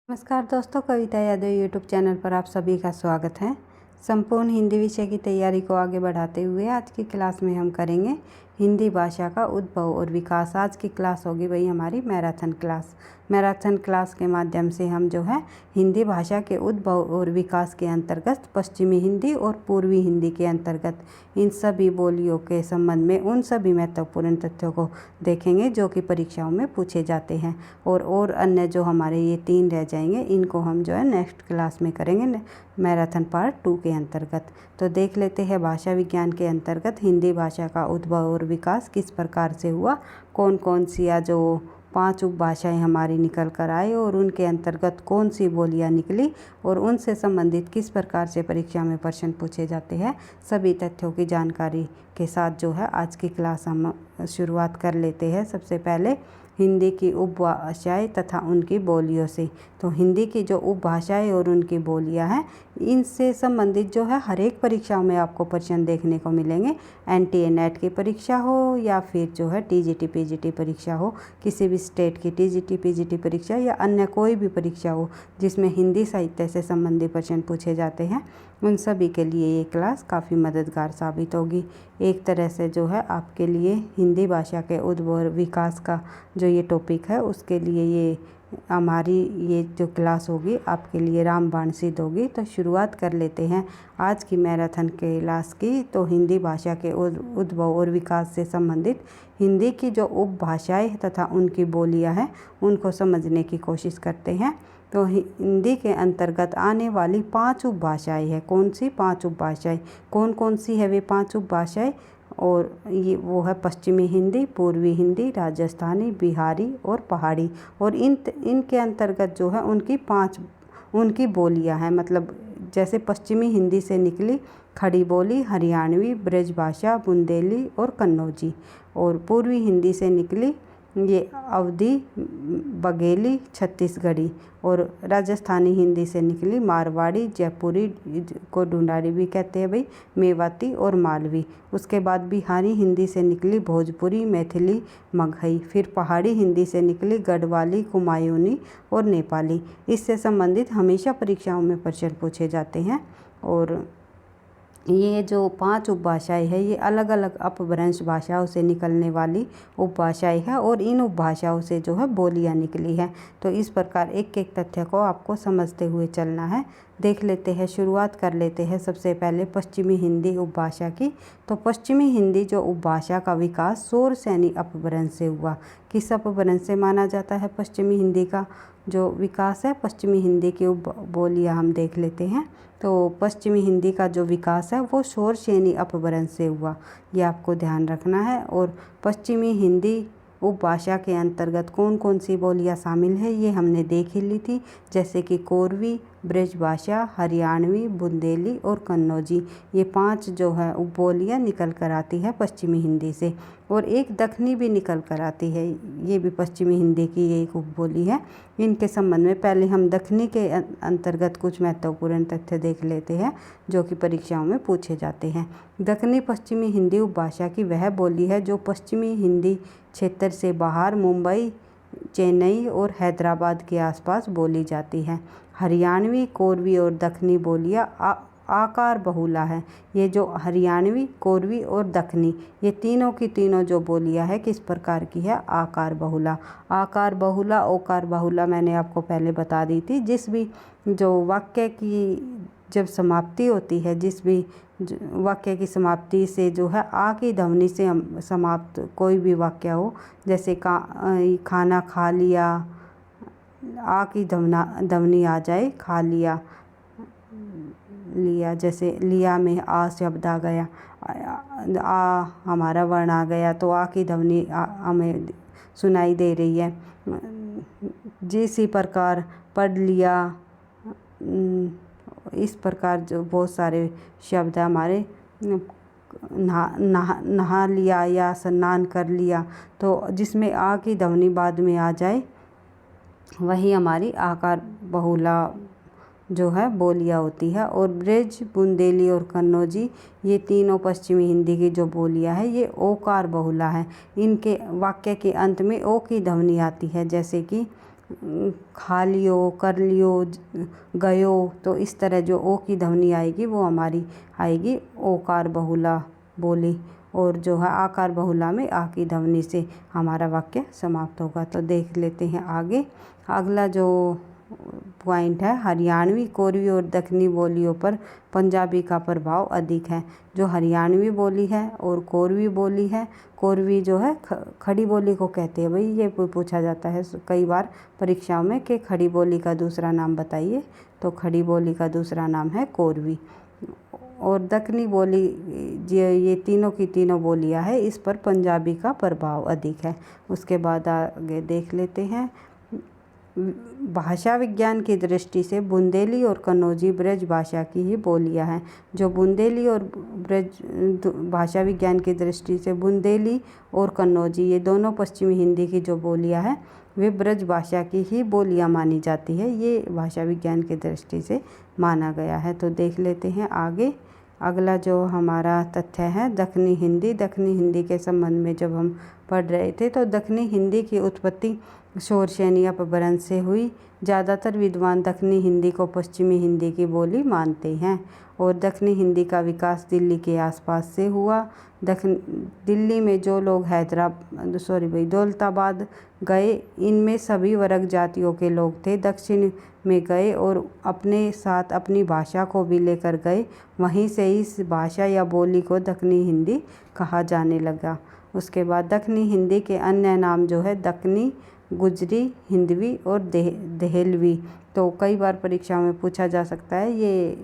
नमस्कार दोस्तों, कविता Yadav YouTube channel पर आप सभी का स्वागत है। संपूर्ण हिंदी विषय की तैयारी को आगे बढ़ाते हुए आज की क्लास में हम करेंगे हिंदी भाषा का उद्भव और विकास। आज की क्लास होगी भाई हमारी मैराथन क्लास। मैराथन क्लास के माध्यम से हम जो है हिंदी भाषा के उद्भव और विकास के अंतर्गत पश्चिमी हिंदी और पूर्वी हिंदी के अंतर्गत इन सभी बोलियों के संबंध में उन सभी महत्वपूर्ण तथ्यों को देखेंगे जो कि परीक्षाओं में पूछे जाते हैं। और अन्य जो हमारे ये 3 रह जाएंगे इनको हम जो है नेक्स्ट क्लास में करेंगे मैराथन पार्ट 2 के अंतर्गत। तो देख लेते हैं भाषा विज्ञान के अंतर्गत हिंदी भाषा का उद्भव और विकास किस प्रकार से हुआ, कौन कौन सी या जो 5 उपभाषाएं हमारी निकल कर आए और उनके अंतर्गत कौन सी बोलियां निकली और उनसे संबंधित किस प्रकार से परीक्षा में प्रश्न पूछे जाते हैं। सभी तथ्यों की जानकारी के साथ जो है आज की क्लास हम शुरुआत कर लेते हैं। सबसे पहले हिंदी की उपभाषाएं तथा उनकी बोलियों से। तो हिंदी की जो उपभाषाएं और उनकी बोलियां हैं इनसे संबंधित जो है हर एक परीक्षाओं में आपको प्रश्न देखने को मिलेंगे। एनटीए नेट की परीक्षा हो या फिर जो है टीजीटी पीजीटी परीक्षा हो, किसी भी स्टेट की टीजीटी पीजीटी परीक्षा या अन्य कोई भी परीक्षा हो जिसमें हिंदी साहित्य से संबंधित प्रश्न पूछे जाते हैं, उन सभी के लिए ये क्लास काफ़ी मददगार साबित होगी। एक तरह से जो है आपके लिए हिंदी भाषा के उद्भव और विकास का जो ये टॉपिक है उसके लिए ये हमारी ये जो क्लास होगी आपके लिए रामबाण सिद्ध होगी। तो शुरुआत कर लेते हैं आज की मैराथन क्लास की। तो हिंदी भाषा के उद्भव और विकास से संबंधित हिंदी की जो उपभाषाएं तथा उनकी बोलियां हैं उनको समझने की कोशिश करते हैं। तो हिंदी के अंतर्गत आने वाली 5 उपभाषाएं हैं। कौन सी 5 उपभाषाएं, कौन कौन सी है वे 5 उपभाषाएं? और ये वो है पश्चिमी हिंदी, पूर्वी हिंदी, राजस्थानी, बिहारी और पहाड़ी। और इनके अंतर्गत जो है उनकी बोलियां हैं। मतलब जैसे पश्चिमी हिंदी से निकली खड़ी बोली हरियाणवी, ब्रजभाषा, बुंदेली और कन्नौजी। और पूर्वी हिंदी से निकली ये अवधी, बघेली, छत्तीसगढ़ी। और राजस्थानी हिंदी से निकली मारवाड़ी, जयपुरी को ढूंढारी भी कहते हैं भाई, मेवाती और मालवी। उसके बाद बिहारी हिंदी से निकली भोजपुरी, मैथिली, मगही। फिर पहाड़ी हिंदी से निकली गढ़वाली, कुमायूनी और नेपाली। इससे संबंधित हमेशा परीक्षाओं में प्रश्न पूछे जाते हैं। और ये जो 5 उपभाषाएं हैं ये अलग अलग अपभ्रंश भाषाओं से निकलने वाली उपभाषाएं हैं और इन उपभाषाओं से जो है बोलियां निकली हैं। तो इस प्रकार एक एक तथ्य को आपको समझते हुए चलना है। देख लेते हैं, शुरुआत कर लेते हैं सबसे पहले पश्चिमी हिंदी उपभाषा की। तो पश्चिमी हिंदी जो उपभाषा का विकास शोरसेनी अपभ्रंश से हुआ। किस अपभ्रंश से माना जाता है पश्चिमी हिंदी का जो विकास है? पश्चिमी हिंदी की बोलियां हम देख लेते हैं। तो पश्चिमी हिंदी का जो विकास है वो शोरसेनी अपभ्रंश से हुआ, ये आपको ध्यान रखना है। और पश्चिमी हिंदी उपभाषा के अंतर्गत कौन कौन सी बोलियां शामिल है ये हमने देख ही ली थी, जैसे कि कोरवी, ब्रजभाषा, हरियाणवी, बुंदेली और कन्नौजी। ये 5 जो है बोलियां निकल कर आती है पश्चिमी हिंदी से। और एक दक्षिणी भी निकल कर आती है, ये भी पश्चिमी हिंदी की एक उपबोली है। इनके संबंध में पहले हम दक्षिणी के अंतर्गत कुछ महत्वपूर्ण तथ्य देख लेते हैं जो कि परीक्षाओं में पूछे जाते हैं। दक्षिणी पश्चिमी हिंदी उपभाषा की वह बोली है जो पश्चिमी हिंदी क्षेत्र से बाहर मुंबई, चेन्नई और हैदराबाद के आसपास बोली जाती है। हरियाणवी, कोरवी और दक्षिणी बोलियां आकार बहुला है। ये जो हरियाणवी, कोरवी और दक्षिणी ये तीनों की तीनों जो बोलियां है किस प्रकार की है? आकार बहुला। आकार बहुला, ओकार बहुला मैंने आपको पहले बता दी थी। जिस भी जो वाक्य की जब समाप्ति होती है, जिस भी वाक्य की समाप्ति से जो है आ की ध्वनि से समाप्त कोई भी वाक्य हो, जैसे खाना खा लिया, आ की ध्वनि आ जाए, खा लिया, लिया, जैसे लिया में आ शब्द आ गया, आ हमारा वर्ण आ गया तो आ की ध्वनि हमें सुनाई दे रही है। जिस प्रकार पढ़ लिया, इस प्रकार जो बहुत सारे शब्द हमारे नहा लिया या स्नान कर लिया, तो जिसमें आ की ध्वनि बाद में आ जाए वही हमारी आकार बहुला जो है बोलियां होती है। और ब्रज, बुंदेली और कन्नौजी ये तीनों पश्चिमी हिंदी की जो बोलियां है ये ओकार बहुला है। इनके वाक्य के अंत में ओ की ध्वनि आती है, जैसे कि खा लियो, कर लियो, गयो, तो इस तरह जो ओ की ध्वनि आएगी वो हमारी आएगी ओकार बहुला बोली, और जो है आकार बहुला में आ की ध्वनि से हमारा वाक्य समाप्त होगा। तो देख लेते हैं आगे। अगला जो पॉइंट है, हरियाणवी, कोरवी और दक्षिणी बोलियों पर पंजाबी का प्रभाव अधिक है। जो हरियाणवी बोली है और कोरवी बोली है, कोरवी जो है खड़ी बोली को कहते हैं। भाई ये पूछा जाता है कई बार परीक्षाओं में कि खड़ी बोली का दूसरा नाम बताइए, तो खड़ी बोली का दूसरा नाम है कोरवी। और दक्षिणी बोली, ये तीनों की तीनों बोलियां है, इस पर पंजाबी का प्रभाव अधिक है। उसके बाद आगे देख लेते हैं। भाषा विज्ञान की दृष्टि से बुंदेली और कन्नौजी ब्रज भाषा की ही बोलियां हैं। जो बुंदेली और ब्रज भाषा विज्ञान की दृष्टि से बुंदेली और कन्नौजी, ये दोनों पश्चिमी हिंदी की जो बोलियां हैं वे ब्रज भाषा की ही बोलियां मानी जाती है। ये भाषा विज्ञान की दृष्टि से माना गया है। तो देख लेते हैं आगे। अगला जो हमारा तथ्य है, दक्षिणी हिंदी। दक्षिणी हिंदी के संबंध में जब हम पढ़ रहे थे तो दक्षिणी हिंदी की उत्पत्ति शोरसेनी अपभ्रंश से हुई। ज़्यादातर विद्वान दक्षिणी हिंदी को पश्चिमी हिंदी की बोली मानते हैं, और दक्षिणी हिंदी का विकास दिल्ली के आसपास से हुआ। दिल्ली में जो लोग दौलताबाद गए, इनमें सभी वर्ग जातियों के लोग थे। दक्षिण में गए और अपने साथ अपनी भाषा को भी लेकर गए। वहीं से इस भाषा या बोली को दक्षिणी हिंदी कहा जाने लगा। उसके बाद दक्षिणी हिंदी के अन्य नाम जो है दक्कनी, गुजरी, हिंदवी और देहलवी। तो कई बार परीक्षा में पूछा जा सकता है ये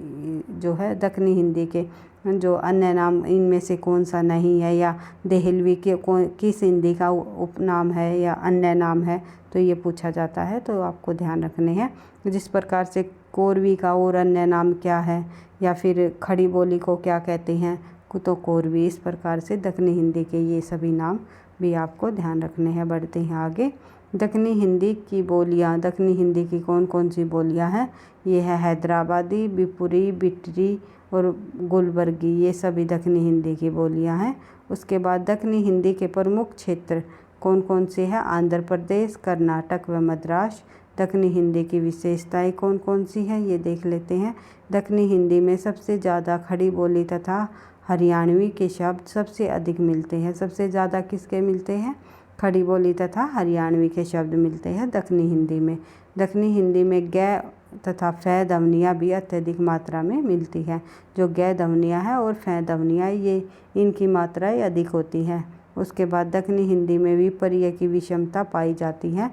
जो है दक्षिणी हिंदी के जो अन्य नाम, इनमें से कौन सा नहीं है, या देहलवी के किस हिंदी का उपनाम है या अन्य नाम है, तो ये पूछा जाता है। तो आपको ध्यान रखने हैं। जिस प्रकार से कोरवी का और अन्य नाम क्या है, या फिर खड़ी बोली को क्या कहते हैं, तो कोरवी, इस प्रकार से दक्षिणी हिंदी के ये सभी नाम भी आपको ध्यान रखने हैं। बढ़ते हैं आगे। दक्षिणी हिंदी की बोलियाँ, दक्षिणी हिंदी की कौन कौन सी बोलियाँ हैं, ये है हैदराबादी, बिपुरी, बिटरी और गुलबर्गी, ये सभी दक्षिणी हिंदी की बोलियाँ हैं। उसके बाद दक्षिणी हिंदी के प्रमुख क्षेत्र कौन कौन से हैं, आंध्र प्रदेश, कर्नाटक व मद्रास। दक्षिणी हिंदी की विशेषताएं कौन कौन सी हैं, ये देख लेते हैं। दक्षिणी हिंदी में सबसे ज़्यादा खड़ी बोली तथा हरियाणवी के शब्द सबसे अधिक मिलते हैं। सबसे ज़्यादा किसके मिलते हैं, खड़ी बोली तथा हरियाणवी के शब्द मिलते हैं दक्षिणी हिंदी में। दक्षिणी हिंदी में ग तथा फै ध्वनियाँ भी अत्यधिक मात्रा में मिलती है। जो ग ध्वनियाँ हैं और फै ध्वनियाँ, ये इनकी मात्राएं अधिक होती हैं। उसके बाद दक्षिणी हिंदी में विपर्य की विषमता पाई जाती है।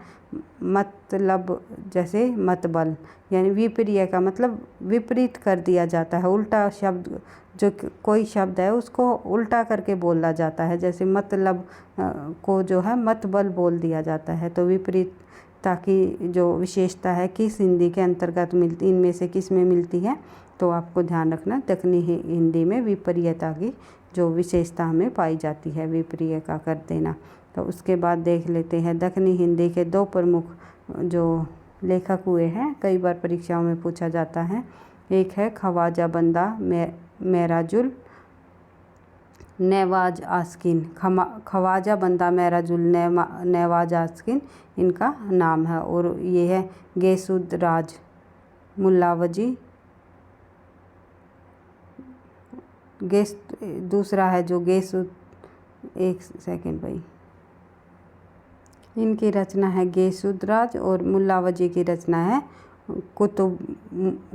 मतलब जैसे मतबल, यानी विपर्य का मतलब विपरीत कर दिया जाता है। उल्टा शब्द, जो कोई शब्द है उसको उल्टा करके बोला जाता है। जैसे मतलब को जो है मतबल बोल दिया जाता है। तो विपरीतता की जो विशेषता है किस हिंदी के अंतर्गत मिलती, इनमें से किस में मिलती है, तो आपको ध्यान रखना दक्षिणी हिंदी में विपर्यता की जो विशेषता हमें पाई जाती है, विपर्य का कर देना। तो उसके बाद देख लेते हैं दक्षिणी हिंदी के दो प्रमुख जो लेखक हुए हैं, कई बार परीक्षाओं में पूछा जाता है। एक है ख्वाजा बंदा महराजुल नेवाज आस्किन। ख्वाजा बंदा महराजुल नेवाज आस्किन इनका नाम है। और ये है गेसुद्राज मुल्लावजी। दूसरा है जो एक सेकंड भाई, इनकी रचना है गेसुद्राज और मुल्लावजी की रचना है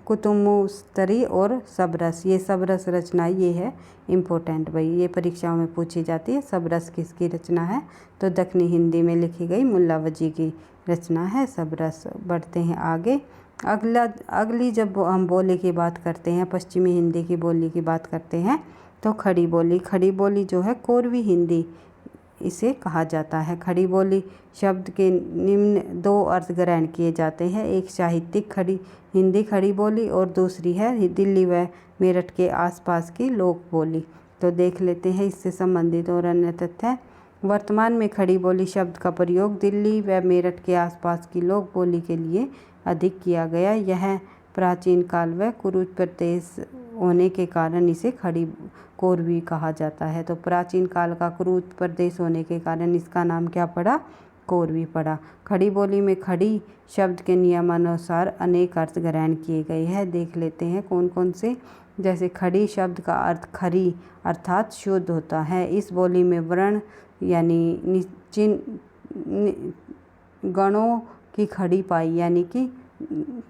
कुतुमुस्तरी और सबरस। ये सबरस रचना ये है इम्पोर्टेंट भाई, ये परीक्षाओं में पूछी जाती है। सबरस किसकी रचना है, तो दक्षिणी हिंदी में लिखी गई मुल्लावजी की रचना है सबरस। बढ़ते हैं आगे। अगली जब हम बोली की बात करते हैं, पश्चिमी हिंदी की बोली की बात करते हैं, तो खड़ी बोली। खड़ी बोली जो है कोरवी हिंदी इसे कहा जाता है। खड़ी बोली शब्द के निम्न दो अर्थ ग्रहण किए जाते हैं। एक साहित्यिक हिंदी खड़ी बोली और दूसरी है दिल्ली व मेरठ के आसपास की लोक बोली। तो देख लेते हैं इससे संबंधित और अन्य तथ्य। वर्तमान में खड़ी बोली शब्द का प्रयोग दिल्ली व मेरठ के आसपास की लोक बोली के लिए अधिक किया गया। यह प्राचीन काल व कुरुज प्रदेश होने के कारण इसे खड़ी कोरवी कहा जाता है। तो प्राचीन काल का कुरुज प्रदेश होने के कारण इसका नाम क्या पड़ा, को और भी पढ़ा। खड़ी बोली में खड़ी शब्द के नियमानुसार अनेक अर्थ ग्रहण किए गए हैं। देख लेते हैं कौन कौन से। जैसे खड़ी शब्द का अर्थ खरी अर्थात शुद्ध होता है। इस बोली में वर्ण यानी गणों की खड़ी पाई यानी कि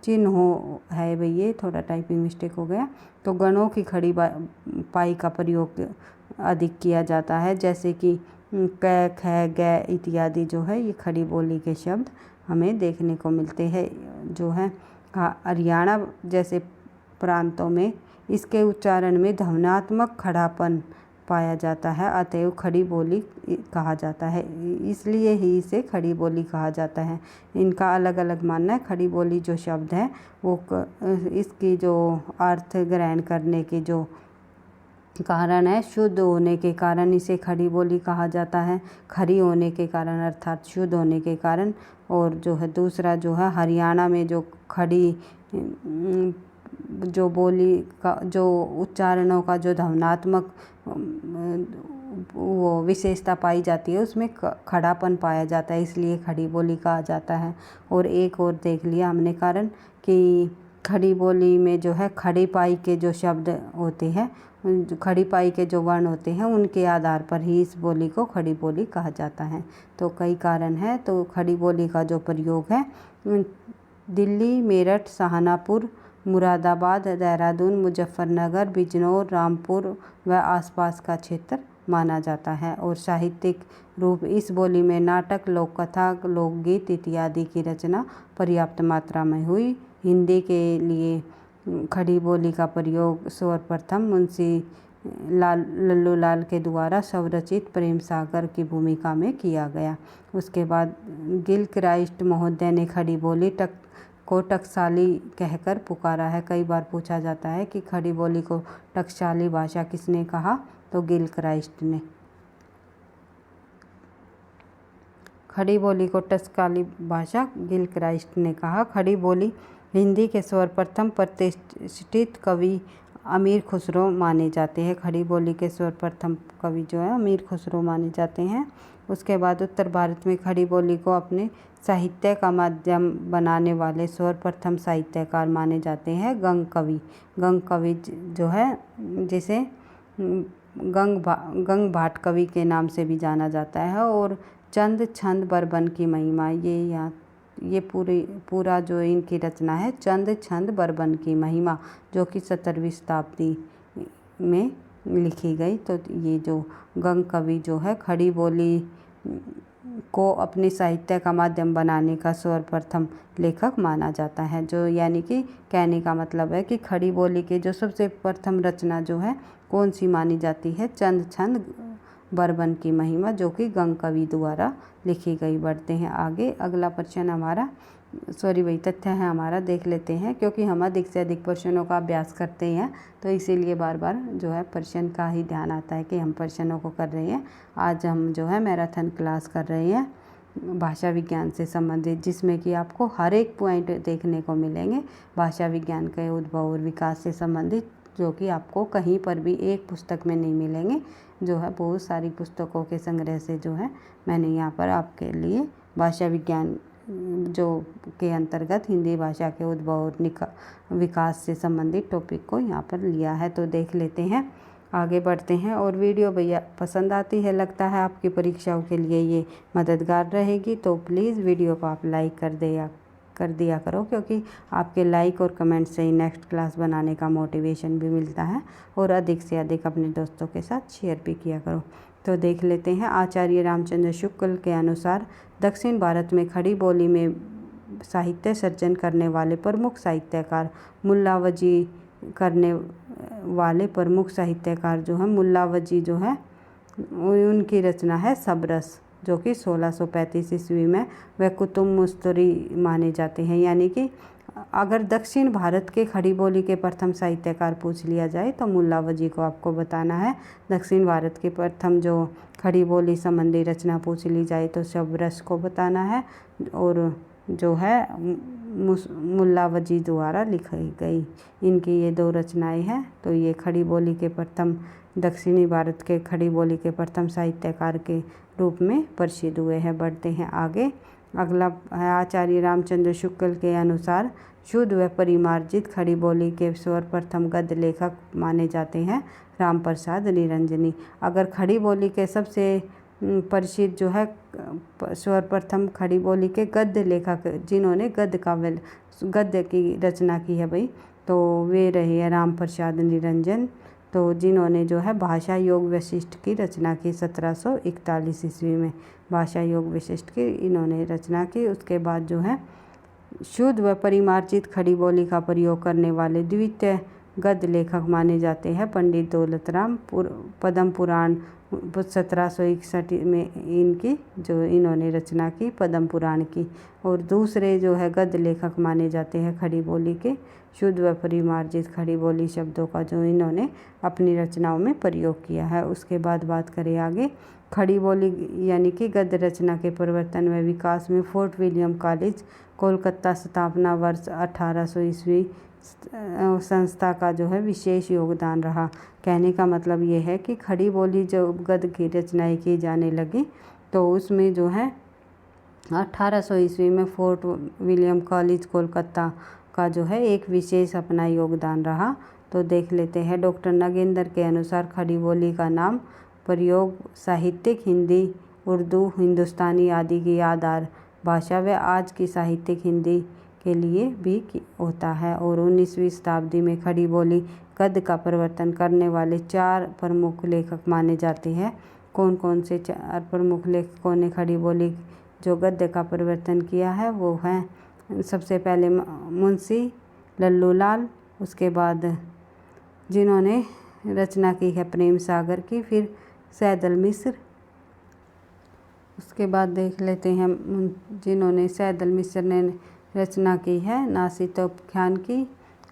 चिन्ह हो है भाई, ये थोड़ा टाइपिंग मिस्टेक हो गया। तो गणों की खड़ी पाई का प्रयोग अधिक किया जाता है। जैसे कि क, ख, ग इत्यादि जो है ये खड़ी बोली के शब्द हमें देखने को मिलते हैं। जो है हरियाणा जैसे प्रांतों में इसके उच्चारण में ध्वन्यात्मक खड़ापन पाया जाता है, अतएव खड़ी बोली कहा जाता है। इसलिए ही इसे खड़ी बोली कहा जाता है। इनका अलग अलग मानना है। खड़ी बोली जो शब्द है वो इसकी जो अर्थ ग्रहण करने के जो कारण है, शुद्ध होने के कारण इसे खड़ी बोली कहा जाता है। खरी होने के कारण अर्थात शुद्ध होने के कारण। और जो है दूसरा जो है हरियाणा में जो खड़ी जो बोली का जो उच्चारणों का जो ध्वन्यात्मक वो विशेषता पाई जाती है उसमें खड़ापन पाया जाता है, इसलिए खड़ी बोली कहा जाता है। और एक और देख लिया हमने कारण कि खड़ी बोली में जो है खड़ी पाई के जो शब्द होते हैं, खड़ी पाई के जो वर्ण होते हैं उनके आधार पर ही इस बोली को खड़ी बोली कहा जाता है। तो कई कारण हैं। तो खड़ी बोली का जो प्रयोग है दिल्ली, मेरठ, सहारनपुर, मुरादाबाद, देहरादून, मुजफ्फरनगर, बिजनौर, रामपुर व आसपास का क्षेत्र माना जाता है। और साहित्यिक रूप इस बोली में नाटक, लोककथा, लोकगीत इत्यादि की रचना पर्याप्त मात्रा में हुई। हिंदी के लिए खड़ी बोली का प्रयोग सर्वप्रथम मुंशी लल्लू लाल के द्वारा स्वरचित प्रेम सागर की भूमिका में किया गया। उसके बाद गिलक्राइस्ट महोदय ने खड़ी बोली को टकसाली कहकर पुकारा है। कई बार पूछा जाता है कि खड़ी बोली को टकसाली भाषा किसने कहा, तो गिलक्राइस्ट ने। खड़ी बोली को टकसाली भाषा गिलक्राइस्ट ने कहा। खड़ी बोली हिंदी के सर्वप्रथम प्रतिष्ठित कवि अमीर खुसरो माने जाते हैं। खड़ी बोली के सर्वप्रथम कवि जो है अमीर खुसरो माने जाते हैं। उसके बाद उत्तर भारत में खड़ी बोली को अपने साहित्य का माध्यम बनाने वाले सर्वप्रथम साहित्यकार माने जाते हैं गंग कवि जो है जिसे गंग भाट कवि के नाम से भी जाना जाता है। और चंद छंद बरबन की महिमा, ये पूरा जो इनकी रचना है चंद छंद बरबन की महिमा, जो कि 17वीं शताब्दी में लिखी गई। तो ये जो गंग कवि जो है खड़ी बोली को अपने साहित्य का माध्यम बनाने का सर्वप्रथम लेखक माना जाता है। जो यानी कि कहने का मतलब है कि खड़ी बोली के जो सबसे प्रथम रचना जो है कौन सी मानी जाती है, चंद छंद बरबन की महिमा, जो कि गंग कवि द्वारा लिखी गई। बढ़ते हैं आगे। अगला प्रश्न हमारा वही तथ्य है हमारा, देख लेते हैं। क्योंकि हम अधिक से अधिक प्रश्नों का अभ्यास करते हैं तो इसीलिए बार बार जो है प्रश्न का ही ध्यान आता है कि हम प्रश्नों को कर रहे हैं। आज हम जो है मैराथन क्लास कर रहे हैं भाषा विज्ञान से संबंधित, जिसमें कि आपको हर एक पॉइंट देखने को मिलेंगे भाषा विज्ञान के उद्भव और विकास से संबंधित, जो कि आपको कहीं पर भी एक पुस्तक में नहीं मिलेंगे। जो है बहुत सारी पुस्तकों के संग्रह से जो है मैंने यहाँ पर आपके लिए भाषा विज्ञान जो के अंतर्गत हिंदी भाषा के उद्भव और विकास से संबंधित टॉपिक को यहाँ पर लिया है। तो देख लेते हैं, आगे बढ़ते हैं। और वीडियो भैया पसंद आती है, लगता है आपकी परीक्षाओं के लिए ये मददगार रहेगी, तो प्लीज़ वीडियो को आप लाइक कर दिया करो, क्योंकि आपके लाइक और कमेंट से ही नेक्स्ट क्लास बनाने का मोटिवेशन भी मिलता है। और अधिक से अधिक अपने दोस्तों के साथ शेयर भी किया करो। तो देख लेते हैं। आचार्य रामचंद्र शुक्ल के अनुसार दक्षिण भारत में खड़ी बोली में साहित्य सर्जन करने वाले प्रमुख साहित्यकार मुल्ला वजी करने वाले प्रमुख साहित्यकार जो है मुल्ला वजी जो है उनकी रचना है सबरस, जो कि 1635 ईस्वी में व कुतुब मुस्तरी माने जाते हैं। यानी कि अगर दक्षिण भारत के खड़ी बोली के प्रथम साहित्यकार पूछ लिया जाए तो मुल्ला वजी को आपको बताना है। दक्षिण भारत के प्रथम जो खड़ी बोली संबंधी रचना पूछ ली जाए तो सबरस को बताना है। और जो है मुल्ला वजी द्वारा लिखी गई। इनकी ये 2 रचनाएं हैं। तो ये खड़ी बोली के प्रथम दक्षिणी भारत के खड़ी बोली के प्रथम साहित्यकार के रूप में प्रसिद्ध हुए हैं। बढ़ते हैं आगे। अगला है आचार्य रामचंद्र शुक्ल के अनुसार शुद्ध व परिमार्जित खड़ी बोली के सर्वप्रथम गद्य लेखक माने जाते हैं राम प्रसाद निरंजनी। अगर खड़ी बोली के सबसे प्रसिद्ध जो है सर्वप्रथम खड़ी बोली के गद्य लेखक जिन्होंने गद्य की रचना की है भाई, तो वे रहे हैं राम प्रसाद निरंजन, तो जिन्होंने जो है भाषा योग वशिष्ठ की रचना की 1741 ईस्वी में भाषा योग वशिष्ठ की इन्होंने रचना की। उसके बाद जो है शुद्ध व परिमार्जित खड़ी बोली का प्रयोग करने वाले द्वितीय गद्य लेखक माने जाते हैं पंडित दौलत राम। पद्म पुराण 1761 में इन्होंने रचना की पद्म पुराण की। और दूसरे जो है गद्य लेखक माने जाते हैं खड़ी बोली के शुद्ध व परिमार्जित खड़ी बोली शब्दों का जो इन्होंने अपनी रचनाओं में प्रयोग किया है। उसके बाद बात करें आगे। खड़ी बोली यानी कि गद्य रचना के प्रवर्तन व विकास में फोर्ट विलियम कॉलेज कोलकाता स्थापना वर्ष 1800 ईस्वी संस्था का जो है विशेष योगदान रहा। कहने का मतलब ये है कि खड़ी बोली जब गद्य की रचनाएं की जाने लगी तो उसमें जो है 1800 ईस्वी में फोर्ट विलियम कॉलेज कोलकाता का जो है एक विशेष अपना योगदान रहा। तो देख लेते हैं। डॉक्टर नागेंद्र के अनुसार खड़ी बोली का नाम प्रयोग साहित्यिक हिंदी, उर्दू, हिंदुस्तानी आदि की आधार भाषा व आज की साहित्यिक हिंदी के लिए भी होता है। और 19वीं शताब्दी में खड़ी बोली गद्य का प्रवर्तन करने वाले 4 प्रमुख लेखक माने जाते हैं। कौन कौन से 4 प्रमुख लेखकों ने खड़ी बोली जो गद्य का प्रवर्तन किया है वो हैं सबसे पहले मुंशी लल्लूलाल, उसके बाद जिन्होंने रचना की है प्रेम सागर की, फिर सैदल मिश्र, उसके बाद देख लेते हैं जिन्होंने सैदल मिश्र ने रचना की है नासितोपख्यान की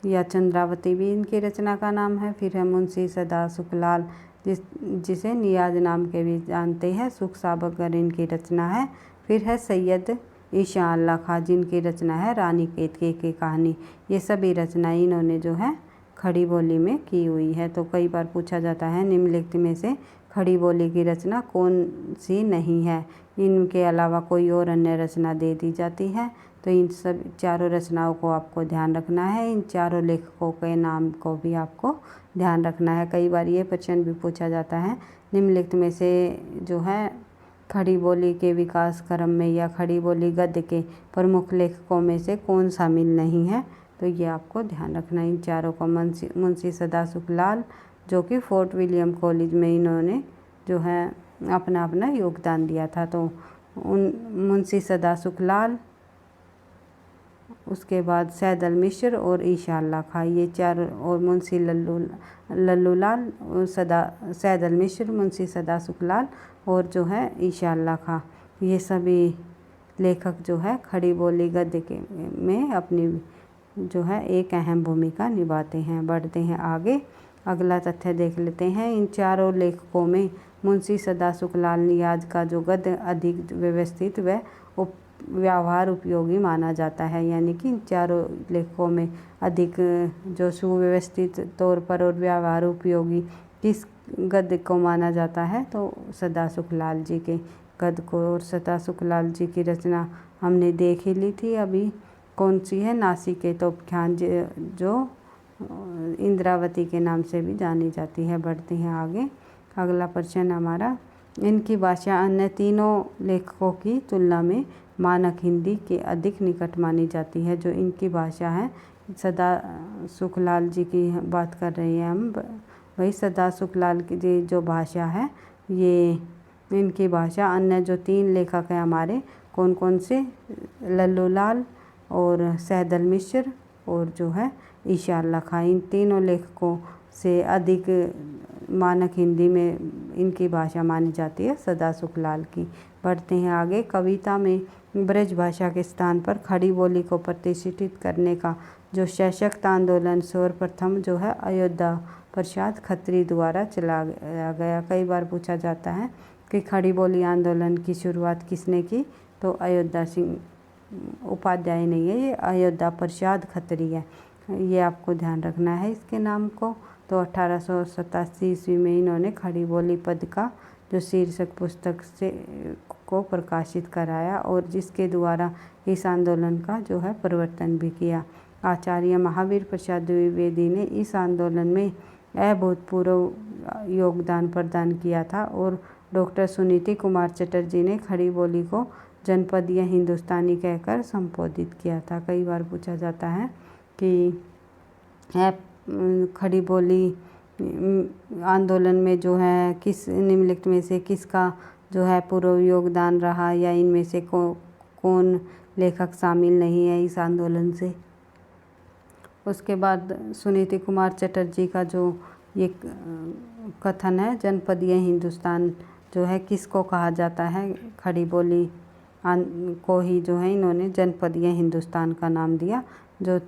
या चंद्रावती भी इनकी रचना का नाम है। फिर है मुंशी सदा सुखलाल जिसे नियाज नाम के भी जानते हैं, सुख साबकर इनकी रचना है। फिर है सैयद ईशा अल्लाह खां जिनकी रचना है रानी केतकी की कहानी। ये सभी रचनाएं इन्होंने जो है खड़ी बोली में की हुई है। तो कई बार पूछा जाता है निम्नलिखित में से खड़ी बोली की रचना कौन सी नहीं है, इनके अलावा कोई और अन्य रचना दे दी जाती है। तो इन सब 4 रचनाओं को आपको ध्यान रखना है। इन 4 लेखकों के नाम को भी आपको ध्यान रखना है। कई बार ये प्रश्न भी पूछा जाता है निम्नलिखित में से जो है खड़ी बोली के विकास क्रम में या खड़ी बोली गद्य के प्रमुख लेखकों में से कौन शामिल नहीं है, तो ये आपको ध्यान रखना है। इन 4 को मुंशी सदा सुखलाल जो कि फोर्ट विलियम कॉलेज में इन्होंने जो है अपना योगदान दिया था। तो उन मुंशी सदा सुखलाल, उसके बाद सैदल मिश्र और ईशा अल्लाह खां, ये 4 और मुंशी लल्लूलाल, सैदल मिश्र, मुंशी सदा सुखलाल और जो है ईशा अल्लाह खां, ये सभी लेखक जो है खड़ी बोली गद्य के में अपनी जो है एक अहम भूमिका निभाते हैं। बढ़ते हैं आगे। अगला तथ्य देख लेते हैं। इन 4 लेखकों में मुंशी सदा सुखलाल नियाज का जो गद्य अधिक व्यवस्थित व व्यवहार उपयोगी माना जाता है। यानी कि इन 4 लेखकों में अधिक जो सुव्यवस्थित तौर पर और व्यवहार उपयोगी किस गद्य को माना जाता है, तो सदा सुखलाल जी के गद्य को। और सदा सुखलाल जी की रचना हमने देख ही ली थी अभी, कौन सी है, नासिकेतोपख्यान जो इंद्रावती के नाम से भी जानी जाती है। बढ़ते हैं आगे। अगला प्रश्न हमारा, इनकी भाषा अन्य तीनों लेखकों की तुलना में मानक हिंदी के अधिक निकट मानी जाती है। जो इनकी भाषा है, सदा सुखलाल जी की बात कर रहे हैं हम, वही सदा सुखलाल की जो भाषा है, ये इनकी भाषा अन्य जो 3 लेखक हैं हमारे, कौन कौन से, लल्लूलाल और सैदल मिश्र और जो है ईशा अल्लाह खां, इन तीनों लेखकों से अधिक मानक हिंदी में इनकी भाषा मानी जाती है सदा सुखलाल की। बढ़ते हैं आगे। कविता में ब्रज भाषा के स्थान पर खड़ी बोली को प्रतिष्ठित करने का जो सशक्त आंदोलन सर्वप्रथम जो है अयोध्या प्रसाद खत्री द्वारा चलाया गया। कई बार पूछा जाता है कि खड़ी बोली आंदोलन की शुरुआत किसने की, तो अयोध्या सिंह उपाध्याय नहीं है, ये अयोध्या प्रसाद खत्री है, ये आपको ध्यान रखना है इसके नाम को। तो 1887 ईस्वी में इन्होंने खड़ी बोली पद का जो शीर्षक पुस्तक से को प्रकाशित कराया और जिसके द्वारा इस आंदोलन का जो है प्रवर्तन भी किया। आचार्य महावीर प्रसाद द्विवेदी ने इस आंदोलन में अभूतपूर्व योगदान प्रदान किया था और डॉक्टर सुनीति कुमार चटर्जी ने खड़ी बोली को जनपदीय हिंदुस्तानी कहकर संबोधित किया था। कई बार पूछा जाता है कि खड़ी बोली आंदोलन में जो है किस निम्नलिखित में से किसका जो है पूर्व योगदान रहा या इनमें से कौन लेखक शामिल नहीं है इस आंदोलन से। उसके बाद सुनीति कुमार चटर्जी का जो ये कथन है जनपदीय हिंदुस्तान जो है किसको कहा जाता है, खड़ी बोली को ही जो है इन्होंने जनपदीय हिंदुस्तान का नाम दिया जो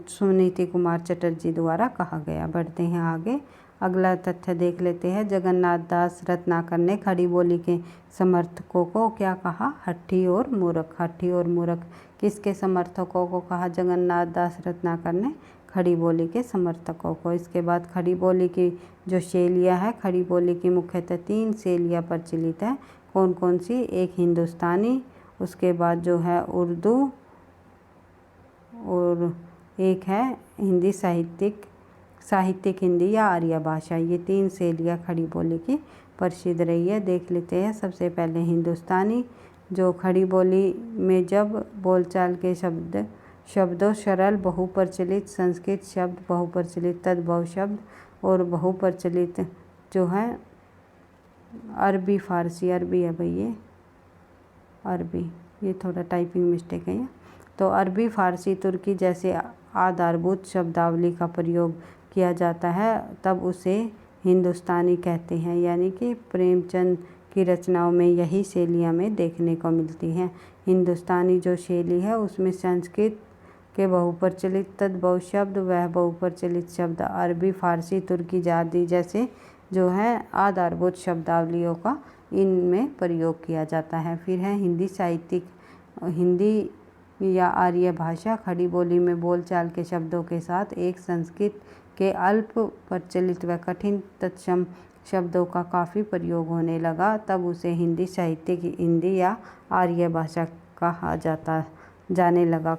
सुनीति कुमार चटर्जी द्वारा कहा गया। बढ़ते हैं आगे, अगला तथ्य देख लेते हैं। जगन्नाथ दास रत्नाकर ने खड़ी बोली के समर्थकों को क्या कहा, हट्ठी और मूर्ख। हट्ठी और मूर्ख किसके समर्थकों को कहा, जगन्नाथ दास रत्नाकर ने खड़ी बोली के समर्थकों को। इसके बाद खड़ी बोली की जो शैलियाँ है, खड़ी बोली की मुख्यतः 3 शैलियाँ प्रचलित है। कौन कौन सी, एक हिंदुस्तानी, उसके बाद जो है उर्दू और एक है हिंदी साहित्यिक हिंदी या आर्य भाषा। ये 3 शैलियाँ खड़ी बोली की प्रसिद्ध रही है। देख लेते हैं सबसे पहले हिंदुस्तानी, जो खड़ी बोली में जब बोलचाल के शब्दों सरल बहुप्रचलित संस्कृत शब्द, बहुप्रचलित तद्भव शब्द और बहुप्रचलित जो है अरबी फारसी, अरबी है भाई ये अरबी, ये थोड़ा टाइपिंग मिस्टेक है ये। तो अरबी फारसी तुर्की जैसे आधारभूत शब्दावली का प्रयोग किया जाता है तब उसे हिंदुस्तानी कहते हैं। यानी कि प्रेमचंद की रचनाओं में यही शैलियाँ में देखने को मिलती हैं। हिंदुस्तानी जो शैली है उसमें संस्कृत के बहुप्रचलित तद्भव शब्द वह बहुप्रचलित शब्द अरबी फारसी तुर्की आदि जैसे जो है आधारभूत शब्दावलियों का इनमें प्रयोग किया जाता है। फिर है हिंदी या आर्य भाषा। खड़ी बोली में बोलचाल के शब्दों के साथ एक संस्कृत के अल्प प्रचलित व कठिन तत्सम शब्दों का काफ़ी प्रयोग होने लगा, तब उसे हिंदी साहित्यिक हिंदी या आर्य भाषा कहा जाने लगा।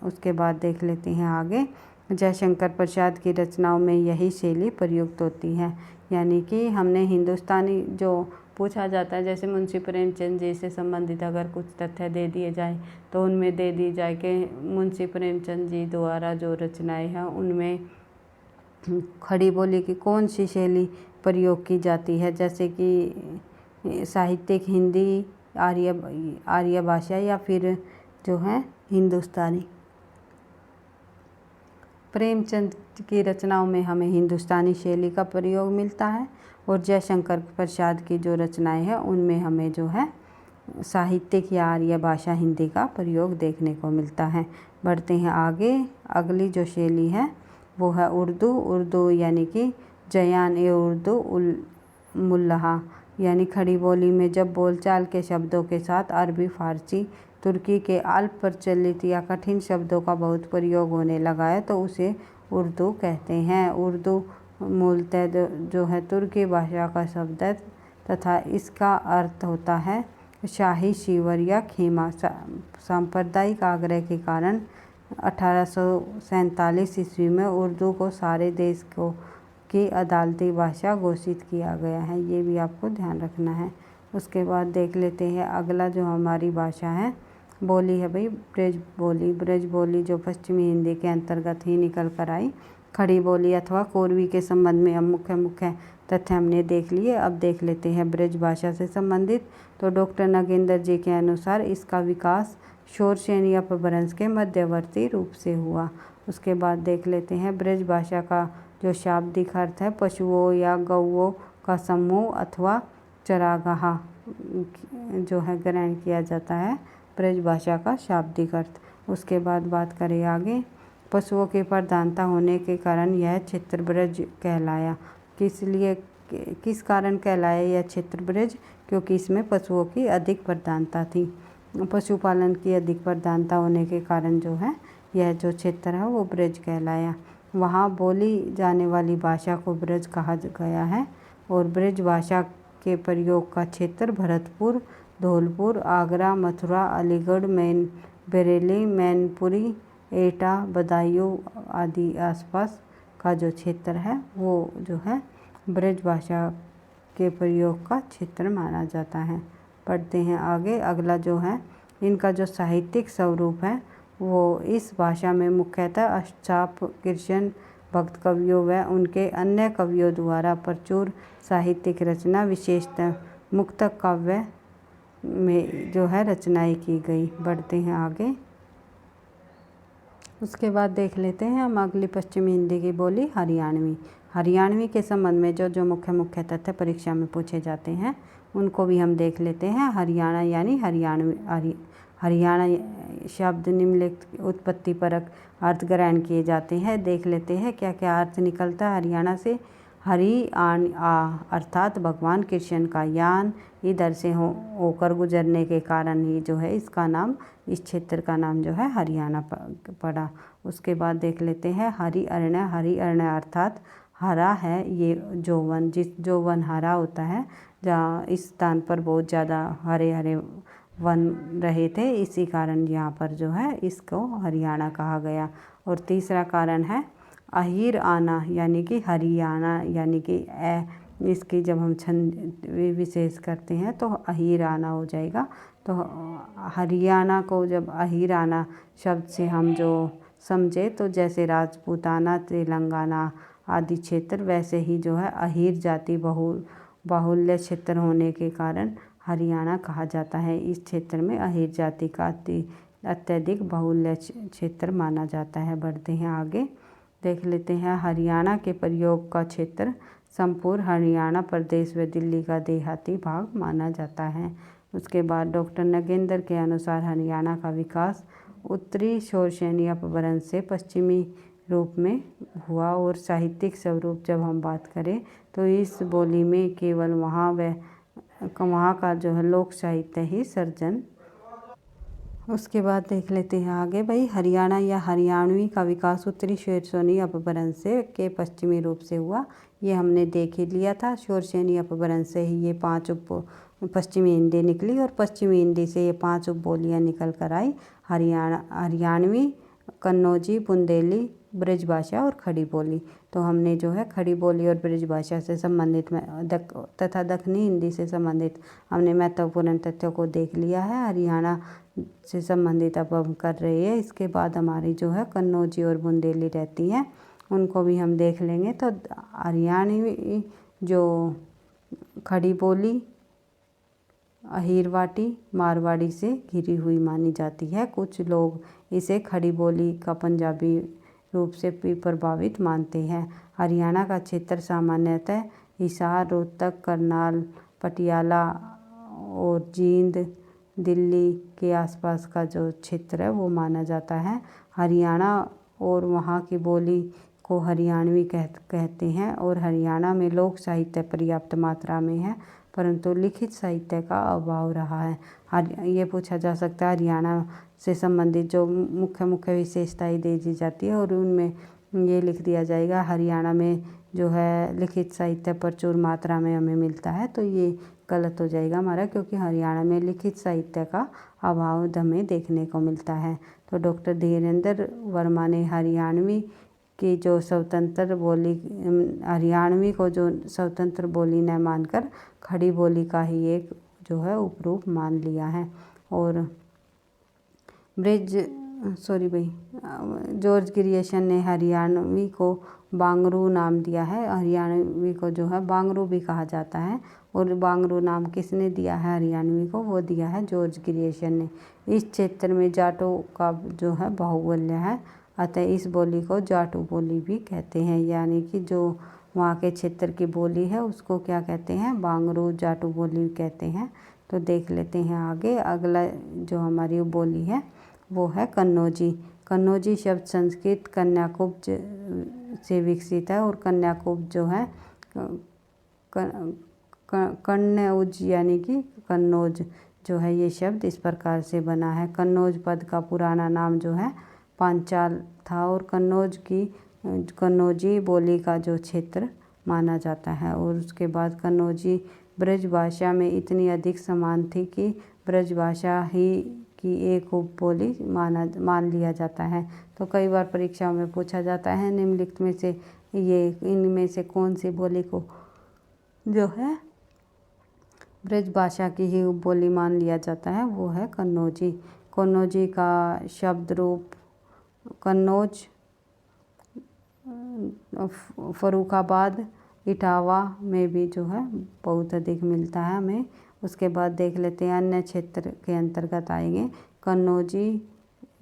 उसके बाद देख लेते हैं आगे, जयशंकर प्रसाद की रचनाओं में यही शैली प्रयुक्त होती है। यानी कि हमने हिंदुस्तानी जो पूछा जाता है, जैसे मुंशी प्रेमचंद जी से संबंधित अगर कुछ तथ्य दे दिए जाए तो उनमें दे दी जाए कि मुंशी प्रेमचंद जी द्वारा जो रचनाएं हैं उनमें खड़ी बोली की कौन सी शैली प्रयोग की जाती है, जैसे कि साहित्यिक हिंदी, आर्य भाषा या फिर जो है हिंदुस्तानी। प्रेमचंद की रचनाओं में हमें हिंदुस्तानी शैली का प्रयोग मिलता है और जयशंकर प्रसाद की जो रचनाएं हैं उनमें हमें जो है साहित्यिक या आर्य भाषा हिंदी का प्रयोग देखने को मिलता है। बढ़ते हैं आगे, अगली जो शैली है वो है उर्दू यानी कि जयान ए उर्दू मुल्लाहा। यानी खड़ी बोली में जब बोलचाल के शब्दों के साथ अरबी फारसी तुर्की के अल्प प्रचलित या कठिन शब्दों का बहुत प्रयोग होने लगा है तो उसे उर्दू कहते हैं। उर्दू मूलतः जो है तुर्की भाषा का शब्द है तथा इसका अर्थ होता है शाही शिविर या खेमा। सांप्रदायिक आग्रह के कारण 1847 ईस्वी में उर्दू को सारे देश की अदालती भाषा घोषित किया गया है, ये भी आपको ध्यान रखना है। उसके बाद देख लेते हैं अगला जो हमारी भाषा है बोली है भाई ब्रज बोली जो पश्चिमी हिंदी के अंतर्गत ही निकल कर आई। खड़ी बोली अथवा कोरवी के संबंध में अब मुख्य तथ्य हमने देख लिए। अब देख लेते हैं ब्रज भाषा से संबंधित। तो डॉक्टर नागेंद्र जी के अनुसार इसका विकास शोरसेन या अपभ्रंश के मध्यवर्ती रूप से हुआ। उसके बाद देख लेते हैं ब्रज भाषा का जो शाब्दिक अर्थ है पशुओं या गौओं का समूह अथवा चरागाह जो है ग्रहण किया जाता है ब्रज भाषा का शाब्दिक अर्थ। उसके बाद बात करें आगे, पशुओं की प्रधानता होने के कारण यह क्षेत्र ब्रज कहलाया। किस कारण कहलाया यह क्षेत्र ब्रज, क्योंकि इसमें पशुओं की अधिक प्रधानता थी। पशुपालन की अधिक प्रधानता होने के कारण जो है यह जो क्षेत्र है वो ब्रज कहलाया। वहाँ बोली जाने वाली भाषा को ब्रज कहा गया है और ब्रज भाषा के प्रयोग का क्षेत्र भरतपुर, धौलपुर, आगरा, मथुरा, अलीगढ़, बरेली, मैनपुरी, एटा, बदायूं आदि आसपास का जो क्षेत्र है वो जो है ब्रज भाषा के प्रयोग का क्षेत्र माना जाता है। पढ़ते हैं आगे। अगला जो है इनका जो साहित्यिक स्वरूप है वो इस भाषा में मुख्यतः अष्टचाप, कृष्ण भक्त कवियों व उनके अन्य कवियों द्वारा प्रचुर साहित्यिक रचना, विशेषतः मुक्तक काव्य में जो है रचनाएं की गई। बढ़ते हैं आगे। उसके बाद देख लेते हैं हम अगली पश्चिमी हिंदी की बोली हरियाणवी। हरियाणवी के संबंध में जो मुख्य तथ्य परीक्षा में पूछे जाते हैं उनको भी हम देख लेते हैं। हरियाणा यानी हरियाणवी, हरियाणा शब्द निम्नलिखित उत्पत्ति परक अर्थ ग्रहण किए जाते हैं। देख लेते हैं क्या क्या अर्थ निकलता है हरियाणा से। हरि आन आ अर्थात भगवान कृष्ण का यान इधर से होकर गुजरने के कारण ही जो है इसका नाम, इस क्षेत्र का नाम जो है हरियाणा पड़ा। उसके बाद देख लेते हैं हरिअरण्य। हरिअरण्य अर्थात हरा है ये जो वन, जो वन हरा होता है, जहाँ इस स्थान पर बहुत ज़्यादा हरे हरे वन रहे थे, इसी कारण यहाँ पर जो है इसको हरियाणा कहा गया। और तीसरा कारण है अहीर आना यानी कि हरियाणा, यानी कि इसकी जब हम छंद विशेष करते हैं तो अहीर आना हो जाएगा। तो हरियाणा को जब अहीर आना शब्द से हम जो समझे तो जैसे राजपूताना, तेलंगाना आदि क्षेत्र, वैसे ही जो है अहीर जाति बाहुल्य क्षेत्र होने के कारण हरियाणा कहा जाता है। इस क्षेत्र में अहीर जाति का अत्यधिक बाहुल्य क्षेत्र माना जाता है। बढ़ते हैं आगे। देख लेते हैं हरियाणा के प्रयोग का क्षेत्र संपूर्ण हरियाणा प्रदेश व दिल्ली का देहाती भाग माना जाता है। उसके बाद डॉक्टर नगेंद्र के अनुसार हरियाणा का विकास उत्तरी शोरसेनी अपभ्रंश से पश्चिमी रूप में हुआ। और साहित्यिक स्वरूप जब हम बात करें तो इस बोली में केवल वहाँ का जो है लोक साहित्य ही सर्जन। उसके बाद देख लेते हैं आगे भाई। हरियाणा या हरियाणवी का विकास उत्तरी शोरसेनी अपभ्रंश से के पश्चिमी रूप से हुआ। ये हमने देख ही लिया था। शोरसेनी अपभ्रंश से ही ये 5 पश्चिमी हिंदी निकली और पश्चिमी हिंदी से ये 5 उपबोलियाँ निकल कर आई। हरियाणवी, कन्नौजी, बुंदेली, ब्रजभाषा और खड़ी बोली। तो हमने जो है खड़ी बोली और ब्रजभाषा से संबंधित तथा दक्षिणी हिंदी से संबंधित हमने महत्वपूर्ण तथ्यों को देख लिया है। हरियाणा से संबंधित अब हम कर रहे हैं। इसके बाद हमारी जो है कन्नौजी और बुंदेली रहती हैं, उनको भी हम देख लेंगे। तो हरियाणवी जो खड़ी बोली अहीरवाटी मारवाड़ी से घिरी हुई मानी जाती है। कुछ लोग इसे खड़ी बोली का पंजाबी रूप से भी प्रभावित मानते हैं। हरियाणा का क्षेत्र सामान्यतः हिसार, रोहतक, करनाल, पटियाला और जींद, दिल्ली के आसपास का जो क्षेत्र है वो माना जाता है। हरियाणा और वहाँ की बोली को हरियाणवी कहते हैं। और हरियाणा में लोक साहित्य पर्याप्त मात्रा में है, परंतु लिखित साहित्य का अभाव रहा है। ये पूछा जा सकता है हरियाणा से संबंधित जो मुख्य विशेषताएं दे दी जाती है और उनमें ये लिख दिया जाएगा हरियाणा में जो है लिखित साहित्य प्रचुर मात्रा में हमें मिलता है, तो ये गलत हो जाएगा हमारा, क्योंकि हरियाणा में लिखित साहित्य का अभाव हमें देखने को मिलता है। तो डॉक्टर धीरेन्द्र वर्मा ने हरियाणवी की जो स्वतंत्र बोली, हरियाणवी को जो स्वतंत्र बोली न मानकर खड़ी बोली का ही एक जो है उपरूप मान लिया है। और जॉर्ज ग्रियर्सन ने हरियाणवी को बांगरू नाम दिया है। हरियाणवी को जो है बांगरू भी कहा जाता है। और बांगरू नाम किसने दिया है हरियाणवी को? वो दिया है जॉर्ज ग्रियर्सन ने। इस क्षेत्र में जाटों का जो है बाहुल्य है, अतः इस बोली को जाटू बोली भी कहते हैं। यानी कि जो वहाँ के क्षेत्र की बोली है उसको क्या कहते हैं? बांगरू जाटू बोली कहते हैं। तो देख लेते हैं आगे। अगला जो हमारी बोली है वो है कन्नौजी। कन्नौजी शब्द संस्कृत कन्याकुब्ज से विकसित है। और कन्याकुब्ज जो है कन्नौज यानी कि कन्नौज जो है ये शब्द इस प्रकार से बना है। कन्नौज पद का पुराना नाम जो है पांचाल था और कन्नौजी बोली का जो क्षेत्र माना जाता है। और उसके बाद कन्नौजी ब्रज भाषा में इतनी अधिक समान थी कि ब्रज भाषा ही की एक उपबोली मान लिया जाता है। तो कई बार परीक्षाओं में पूछा जाता है निम्नलिखित में से इनमें से कौन सी बोली को जो है ब्रज भाषा की ही उपबोली मान लिया जाता है, वो है कन्नौजी। कन्नौजी का शब्द रूप कन्नौज, फर्रुखाबाद, इटावा में भी जो है बहुत अधिक मिलता है हमें। उसके बाद देख लेते हैं अन्य क्षेत्र के अंतर्गत आएंगे। कन्नौजी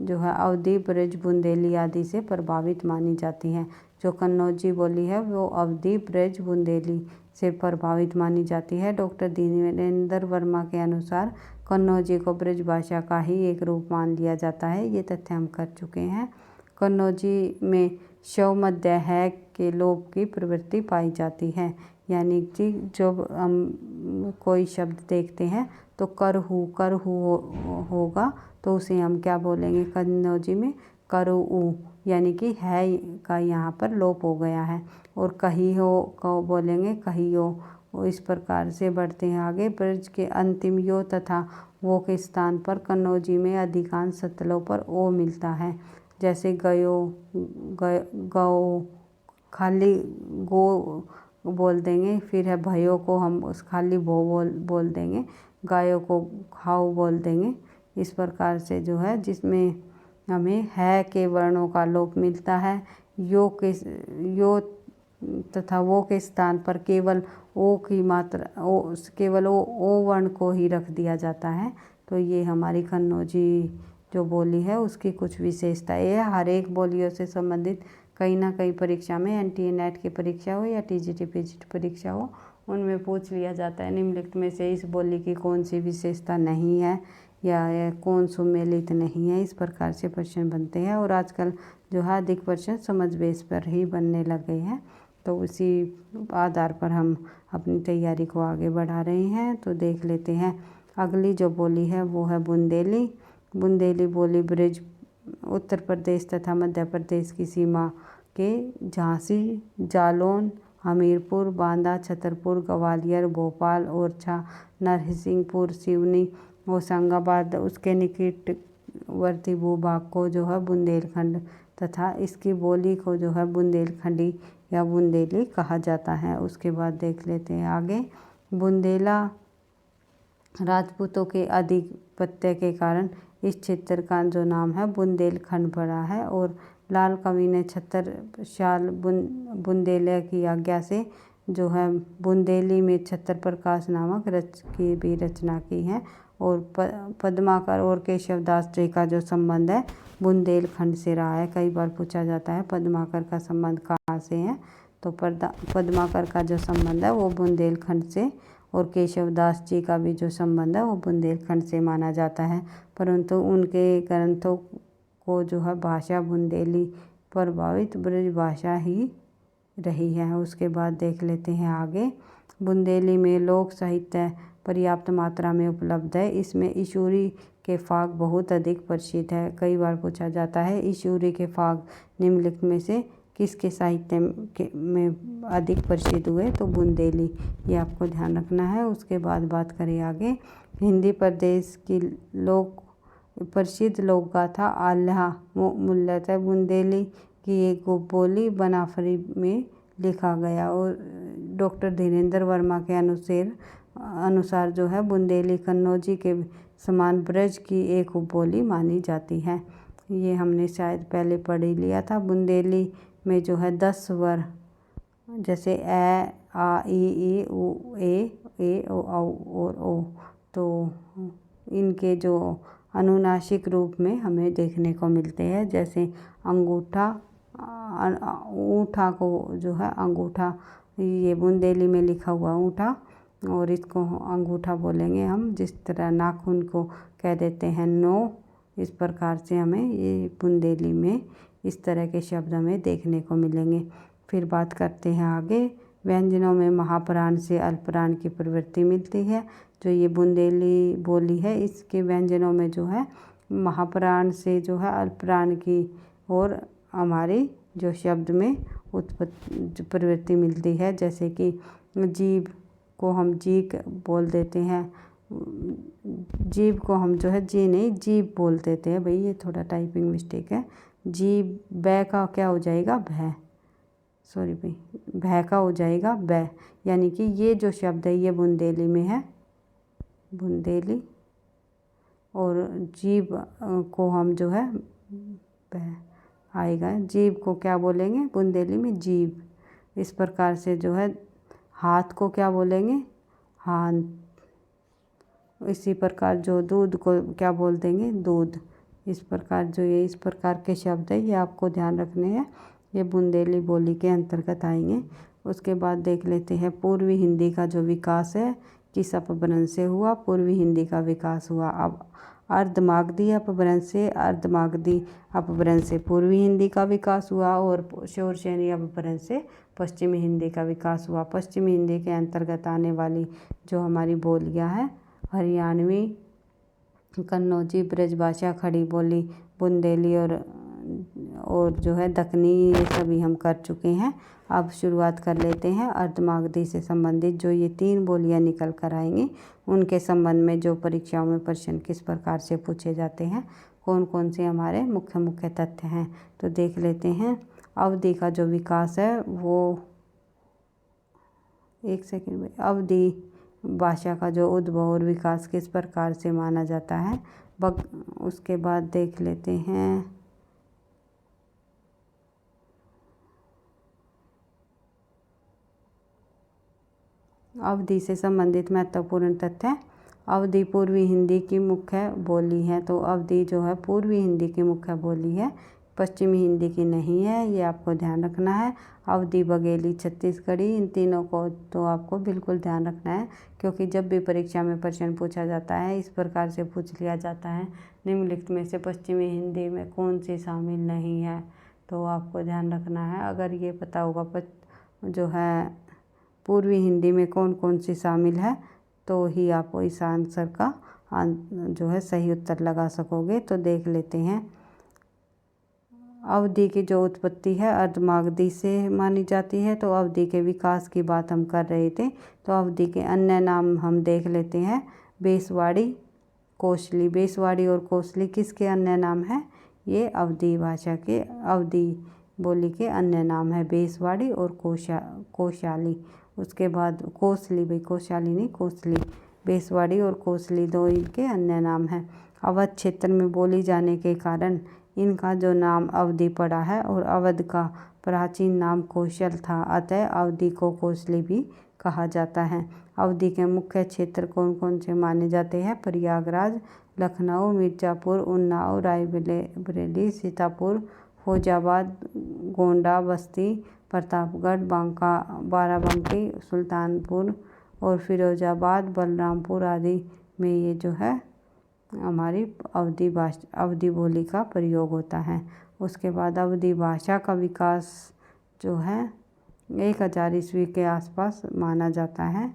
जो है अवधी, ब्रज, बुंदेली आदि से प्रभावित मानी जाती हैं। जो कन्नौजी बोली है वो अवधी, ब्रज, बुंदेली से प्रभावित मानी जाती है। डॉक्टर दीनेंद्र वर्मा के अनुसार कन्नौजी को ब्रज भाषा का ही एक रूप मान लिया जाता है। ये तथ्य हम कर चुके हैं। कन्नौजी में शव मध्य है के लोप की प्रवृत्ति पाई जाती है, यानी कि जब हम कोई शब्द देखते हैं तो करहु होगा तो उसे हम क्या बोलेंगे कन्नौजी में करऊ, यानी कि है का यहाँ पर लोप हो गया है। और कही हो को बोलेंगे कहियो। इस प्रकार से बढ़ते हैं आगे। ब्रज के अंतिम यो तथा वो के स्थान पर कन्नौजी में अधिकांश स्थलों पर ओ मिलता है, जैसे गयो, गौ, खाली गो बोल देंगे। फिर है भयो को हम उस खाली भो बोल देंगे। गायों को खाओ बोल देंगे। इस प्रकार से जो है जिसमें हमें है के वर्णों का लोप मिलता है। यो तथा वो के स्थान पर केवल ओ की मात्रा केवल ओ वर्ण को ही रख दिया जाता है। तो ये हमारी कन्नौजी जो बोली है उसकी कुछ विशेषताएं है। हर एक बोलियों से संबंधित कहीं ना कहीं परीक्षा में एनटीए नेट की परीक्षा हो या टीजीटी पीजीटी परीक्षा हो उनमें पूछ लिया जाता है निम्नलिखित में से इस बोली की कौन सी विशेषता नहीं है या कौन सुमेलित नहीं है। इस प्रकार से प्रश्न बनते हैं और आजकल जो है अधिक प्रश्न समझ बेस पर ही बनने लगे हैं। तो उसी आधार पर हम अपनी तैयारी को आगे बढ़ा रहे हैं। तो देख लेते हैं अगली जो बोली है वो है बुंदेली। बुंदेली बोली ब्रज, उत्तर प्रदेश तथा मध्य प्रदेश की सीमा के झांसी, जालौन, हमीरपुर, बांदा, छतरपुर, ग्वालियर, भोपाल, ओरछा, नरसिंहपुर, सिवनी, होशंगाबाद उसके निकटवर्ती भूभाग को जो है बुंदेलखंड तथा इसकी बोली को जो है बुंदेलखंडी या बुंदेली कहा जाता है। उसके बाद देख लेते हैं आगे। बुंदेला राजपूतों के आधिपत्य के कारण इस क्षेत्र का जो नाम है बुंदेलखंड पड़ा है। और लाल कवि ने छत्रसाल बुंदेले की आज्ञा से जो है बुंदेली में छत्र प्रकाश नामक की भी रचना की है। और पद्माकर और केशवदास जी का जो संबंध है बुंदेलखंड से रहा है। कई बार पूछा जाता है पद्माकर का संबंध कहाँ से है, तो पद्माकर का जो संबंध है वो बुंदेलखंड से और केशवदास जी का भी जो संबंध है वो बुंदेलखंड से माना जाता है। परंतु उनके ग्रंथों को जो है भाषा बुंदेली प्रभावित ब्रज भाषा ही रही है। उसके बाद देख लेते हैं आगे। बुंदेली में लोक साहित्य पर्याप्त मात्रा में उपलब्ध है। इसमें ईशूरी के फाग बहुत अधिक प्रसिद्ध है। कई बार पूछा जाता है ईशूरी के फाग निम्नलिखित में से किसके साहित्य में अधिक प्रसिद्ध हुए, तो बुंदेली, ये आपको ध्यान रखना है। उसके बाद बात करें आगे। हिंदी प्रदेश की प्रसिद्ध लोक गाथा आल्हा मूलतः बुंदेली की एक उपबोली बनाफरी में लिखा गया। और डॉक्टर धीरेन्द्र वर्मा के अनुसार जो है बुंदेली कन्नौजी के समान ब्रज की एक उपबोली मानी जाती है। ये हमने शायद पहले पढ़ ही लिया था। बुंदेली में जो है 10 स्वर जैसे ए, आ, ई, उ, ए, ओ, और ओ, तो इनके जो अनुनासिक रूप में हमें देखने को मिलते हैं। जैसे अंगूठा, ऊँठा को जो है अंगूठा, ये बुंदेली में लिखा हुआ ऊँठा और इसको अंगूठा बोलेंगे हम। जिस तरह नाखून को कह देते हैं नो, इस प्रकार से हमें ये बुंदेली में इस तरह के शब्द हमें देखने को मिलेंगे। फिर बात करते हैं आगे। व्यंजनों में महाप्राण से अल्पप्राण की प्रवृत्ति मिलती है। जो ये बुंदेली बोली है इसके व्यंजनों में जो है महाप्राण से जो है अल्पप्राण की और हमारी जो शब्द में उत्पत्ति प्रवृत्ति मिलती है। जैसे कि जीभ को हम जीक बोल देते हैं, जीभ को हम जो है जी नहीं जीभ बोल देते हैं। भाई ये थोड़ा टाइपिंग मिस्टेक है। जीभ बै का क्या हो जाएगा भय, सॉरी भाई भय का हो जाएगा बै, यानी कि ये जो शब्द है ये बुंदेली में है, बुंदेली। और जीभ को हम जो है बै आएगा, जीभ को क्या बोलेंगे बुंदेली में जीभ। इस प्रकार से जो है हाथ को क्या बोलेंगे हाथ। इसी प्रकार जो दूध को क्या बोल देंगे दूध। इस प्रकार जो ये इस प्रकार के शब्द है ये आपको ध्यान रखने हैं, ये बुंदेली बोली के अंतर्गत आएंगे। उसके बाद देख लेते हैं पूर्वी हिंदी का जो विकास है किस अपभ्रंश से हुआ। पूर्वी हिंदी का विकास हुआ अब अर्धमागधी अपभ्रंश से। अर्धमागधी अपभ्रंश से पूर्वी हिंदी का विकास हुआ और शोरसेनी अपभ्रंश से पश्चिमी हिंदी का विकास हुआ। पश्चिमी हिंदी के अंतर्गत आने वाली जो हमारी बोलियां हैं हरियाणवी, कन्नौजी, ब्रजभाषा, खड़ी बोली, बुंदेली और जो है दक्कनी, ये सभी हम कर चुके हैं। अब शुरुआत कर लेते हैं अर्धमागधी से संबंधित जो ये 3 बोलियां निकल कर आएंगी उनके संबंध में जो परीक्षाओं में प्रश्न किस प्रकार से पूछे जाते हैं, कौन कौन से हमारे मुख्य मुख्य तथ्य हैं। तो देख लेते हैं। अवधि का जो विकास है वो एक सेकंड में, अवधि भाषा का जो उद्भव और विकास किस प्रकार से माना जाता है। उसके बाद देख लेते हैं अवधि से संबंधित महत्वपूर्ण तथ्य। अवधि पूर्वी हिंदी की मुख्य बोली है, तो अवधि जो है पूर्वी हिंदी की मुख्य बोली है, पश्चिमी हिंदी की नहीं है, ये आपको ध्यान रखना है। अवधि, बघेली, छत्तीसगढ़ी, इन तीनों को तो आपको बिल्कुल ध्यान रखना है, क्योंकि जब भी परीक्षा में प्रश्न पूछा जाता है इस प्रकार से पूछ लिया जाता है निम्नलिखित में से पश्चिमी हिंदी में कौन सी शामिल नहीं है, तो आपको ध्यान रखना है। अगर ये पता होगा जो है पूर्वी हिंदी में कौन कौन सी शामिल है तो ही आप इस आंसर का जो है सही उत्तर लगा सकोगे। तो देख लेते हैं। अवधि की जो उत्पत्ति है अर्धमागधी से मानी जाती है, तो अवधि के विकास की बात हम कर रहे थे। तो अवधि के अन्य नाम हम देख लेते हैं। बेसवाड़ी, कोसली। बेसवाड़ी और कोसली किसके अन्य नाम हैं? ये अवधि भाषा के, अवधि बोली के अन्य नाम है, बेसवाड़ी और कोशाली। उसके बाद कोसली, भाई कोशाली नहीं कोसली, बेसवाड़ी और कोसली दो इनके अन्य नाम हैं। अवध क्षेत्र में बोली जाने के कारण इनका जो नाम अवधि पड़ा है और अवध का प्राचीन नाम कौशल था, अतः अवधि को कोसली भी कहा जाता है। अवधि के मुख्य क्षेत्र कौन कौन से माने जाते हैं? प्रयागराज, लखनऊ, मिर्ज़ापुर, उन्नाव, रायबरेली, सीतापुर, फैजाबाद, गोंडा, बस्ती, प्रतापगढ़, बांका, बाराबंकी, सुल्तानपुर और फिरोजाबाद, बलरामपुर आदि में ये जो है हमारी अवधि बोली का प्रयोग होता है। उसके बाद अवधि भाषा का विकास जो है 1000 ईस्वी के आसपास माना जाता है।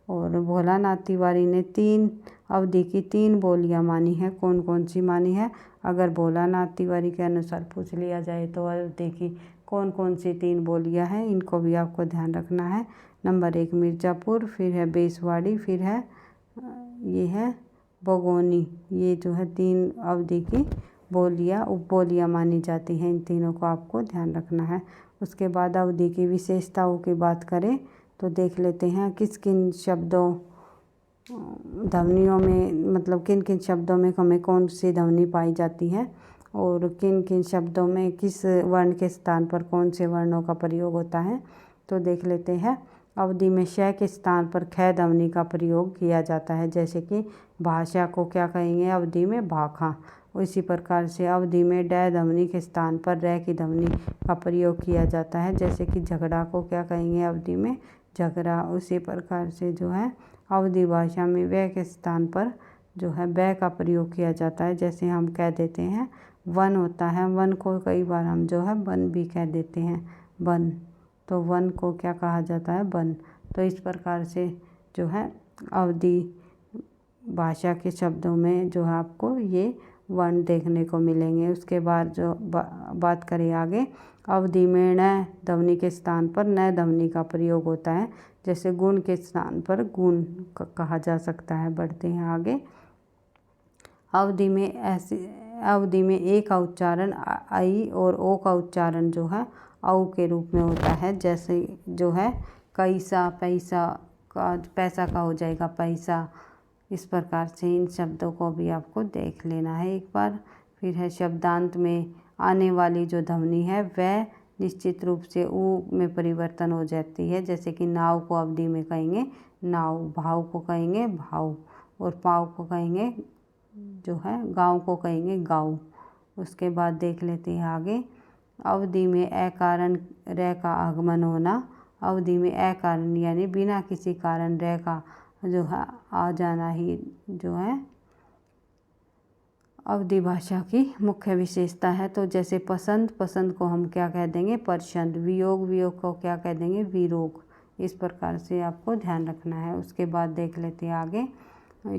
और भोलानाथ तिवारी ने 3 अवधि की 3 बोलियां मानी है। कौन कौन सी मानी है? अगर भोलानाथ तिवारी के अनुसार पूछ लिया जाए तो अवधि की कौन कौन सी 3 बोलियां हैं, इनको भी आपको ध्यान रखना है। नंबर 1 मिर्ज़ापुर, फिर है बेसवाड़ी, फिर है ये है बगोनी। ये जो है 3 अवधि की बोलियां उपबोलियां मानी जाती हैं। इन तीनों को आपको ध्यान रखना है। उसके बाद अवधि की विशेषताओं की बात करें तो देख लेते हैं किस किन शब्दों ध्वनियों में, मतलब किन किन शब्दों में हमें कौन सी ध्वनि पाई जाती है और किन किन शब्दों में किस वर्ण के स्थान पर कौन से वर्णों का प्रयोग होता है। तो देख लेते हैं। अवधि में श के स्थान पर ख ध्वनि का प्रयोग किया जाता है, जैसे कि भाषा को क्या कहेंगे अवधि में? भाखा। इसी प्रकार से अवधि में ड ध्वनि के स्थान पर र की ध्वनि का प्रयोग किया जाता है, जैसे कि झगड़ा को क्या कहेंगे अवधि में? झगड़ा। उसी प्रकार से जो है अवधि भाषा में व के स्थान पर जो है ब का प्रयोग किया जाता है, जैसे हम कह देते हैं वन होता है, वन को कई बार हम जो है वन भी कह देते हैं, वन। तो वन को क्या कहा जाता है? वन। तो इस प्रकार से जो है अवधि भाषा के शब्दों में जो है आपको ये वर्ण देखने को मिलेंगे। उसके बाद जो बात करें आगे, अवधि में ण ध्वनि के स्थान पर न ध्वनि का प्रयोग होता है। जैसे गुण के स्थान पर गुण कहा जा सकता है। बढ़ते हैं आगे, अवधि में ए का उच्चारण आई और ओ का उच्चारण जो है औ के रूप में होता है। जैसे जो है कैसा, पैसा का पैसा का हो जाएगा पैसा। इस प्रकार से इन शब्दों को भी आपको देख लेना है एक बार। फिर है शब्दांत में आने वाली जो ध्वनि है वह निश्चित रूप से ऊ में परिवर्तन हो जाती है। जैसे कि नाव को अवधि में कहेंगे नाव, भाव को कहेंगे भाव, और पाव को कहेंगे जो है गाँव को कहेंगे गाँव। उसके बाद देख लेते हैं आगे, अवधि में अकारण रे का आगमन होना। अवधि में अकारण यानी बिना किसी कारण रे का जो है आ जाना ही जो है अवधि भाषा की मुख्य विशेषता है। तो जैसे पसंद, पसंद को हम क्या कह देंगे परसंद, वियोग, वियोग को क्या कह देंगे विरोग। इस प्रकार से आपको ध्यान रखना है। उसके बाद देख लेते हैं आगे,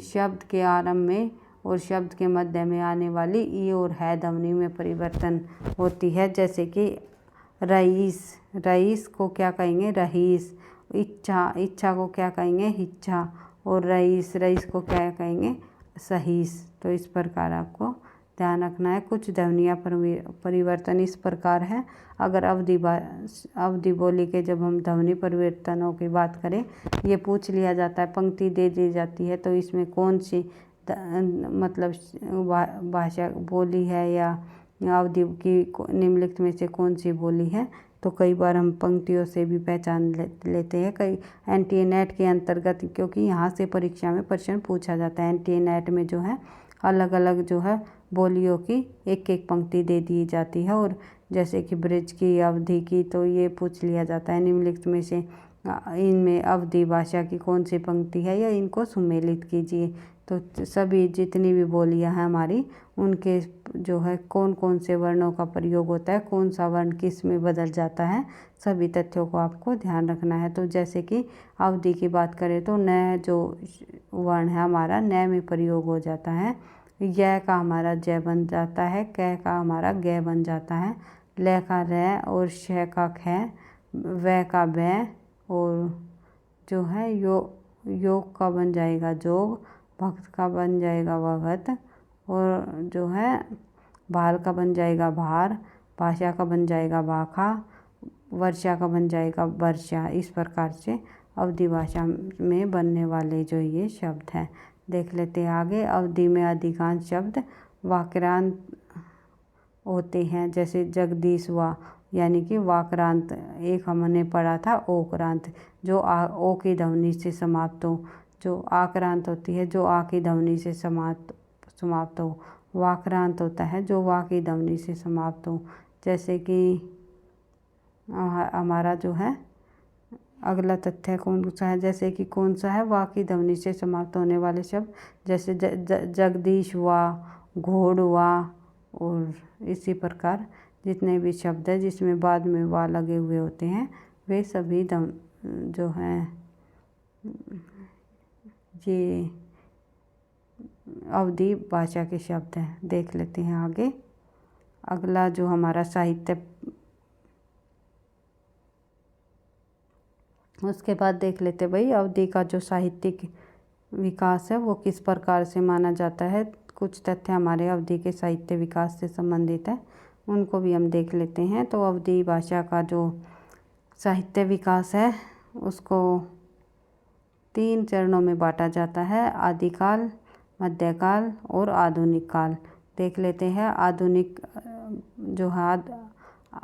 शब्द के आरंभ में और शब्द के मध्य में आने वाली ई और है ध्वनि में परिवर्तन होती है। जैसे कि रईस, रईस को क्या कहेंगे रहीस। इच्छा, इच्छा को क्या कहेंगे हिच्छा, और रईस, रईस को क्या कहेंगे सहीस। तो इस प्रकार आपको ध्यान रखना है। कुछ ध्वनियाँ परिवर्तन इस प्रकार है। अगर अवधि बोली के जब हम ध्वनि परिवर्तनों की बात करें, ये पूछ लिया जाता है, पंक्ति दे दी जाती है, तो इसमें कौन सी मतलब भाषा बोली है या अवधि की निम्नलिखित में से कौन सी बोली है, तो कई बार हम पंक्तियों से भी पहचान लेते हैं। कई एनटीए-नेट के अंतर्गत, क्योंकि यहाँ से परीक्षा में प्रश्न पूछा जाता है। एनटीए-नेट में जो है अलग अलग जो है बोलियों की एक एक पंक्ति दे दी जाती है। और जैसे कि ब्रज की, अवधि की, तो ये पूछ लिया जाता है निम्नलिखित में से इनमें अवधि भाषा की कौन सी पंक्ति है या इनको सुमेलित कीजिए। तो सभी जितनी भी बोलियां हैं हमारी, उनके जो है कौन कौन से वर्णों का प्रयोग होता है, कौन सा वर्ण किस में बदल जाता है, सभी तथ्यों को आपको ध्यान रखना है। तो जैसे कि अवधि की बात करें तो न जो वर्ण है हमारा न में प्रयोग हो जाता है। य का हमारा जय बन जाता है, क का हमारा ग बन जाता है, ल का र और श का ख, व का व, और जो है योग का बन जाएगा जोग, भक्त का बन जाएगा भगत, और जो है भाल का बन जाएगा भार, भाषा का बन जाएगा भाखा, वर्षा का बन जाएगा वर्षा। इस प्रकार से अवधि भाषा में बनने वाले जो ये शब्द हैं। देख लेते हैं आगे, अवधि में अधिकांश शब्द वाक्यांत होते हैं। जैसे जगदीश वा यानी कि वाक्रांत, एक हमने पढ़ा था ओक्रांत, जो ओ की ध्वनि से समाप्त हो। जो आक्रांत होती है जो आ की ध्वनि से समाप्त हो। वाक्रांत होता है जो वा की ध्वनि से समाप्त हो। जैसे कि हमारा जो है अगला तथ्य कौन सा है, जैसे कि कौन सा है वा की ध्वनि से समाप्त होने वाले शब्द, जैसे जगदीश वा, घोड़ वा, और इसी प्रकार जितने भी शब्द हैं जिसमें बाद में वा लगे हुए होते हैं वे सभी जो हैं ये अवधि भाषा के शब्द हैं। देख लेते हैं आगे, अगला जो हमारा साहित्य, उसके बाद देख लेते भाई अवधि का जो साहित्यिक विकास है वो किस प्रकार से माना जाता है। कुछ तथ्य हमारे अवधि के साहित्य विकास से संबंधित है, उनको भी हम देख लेते हैं। तो अवधि भाषा का जो साहित्य विकास है उसको 3 चरणों में बांटा जाता है, आदिकाल, मध्यकाल और आधुनिक काल। देख लेते हैं आधुनिक जो है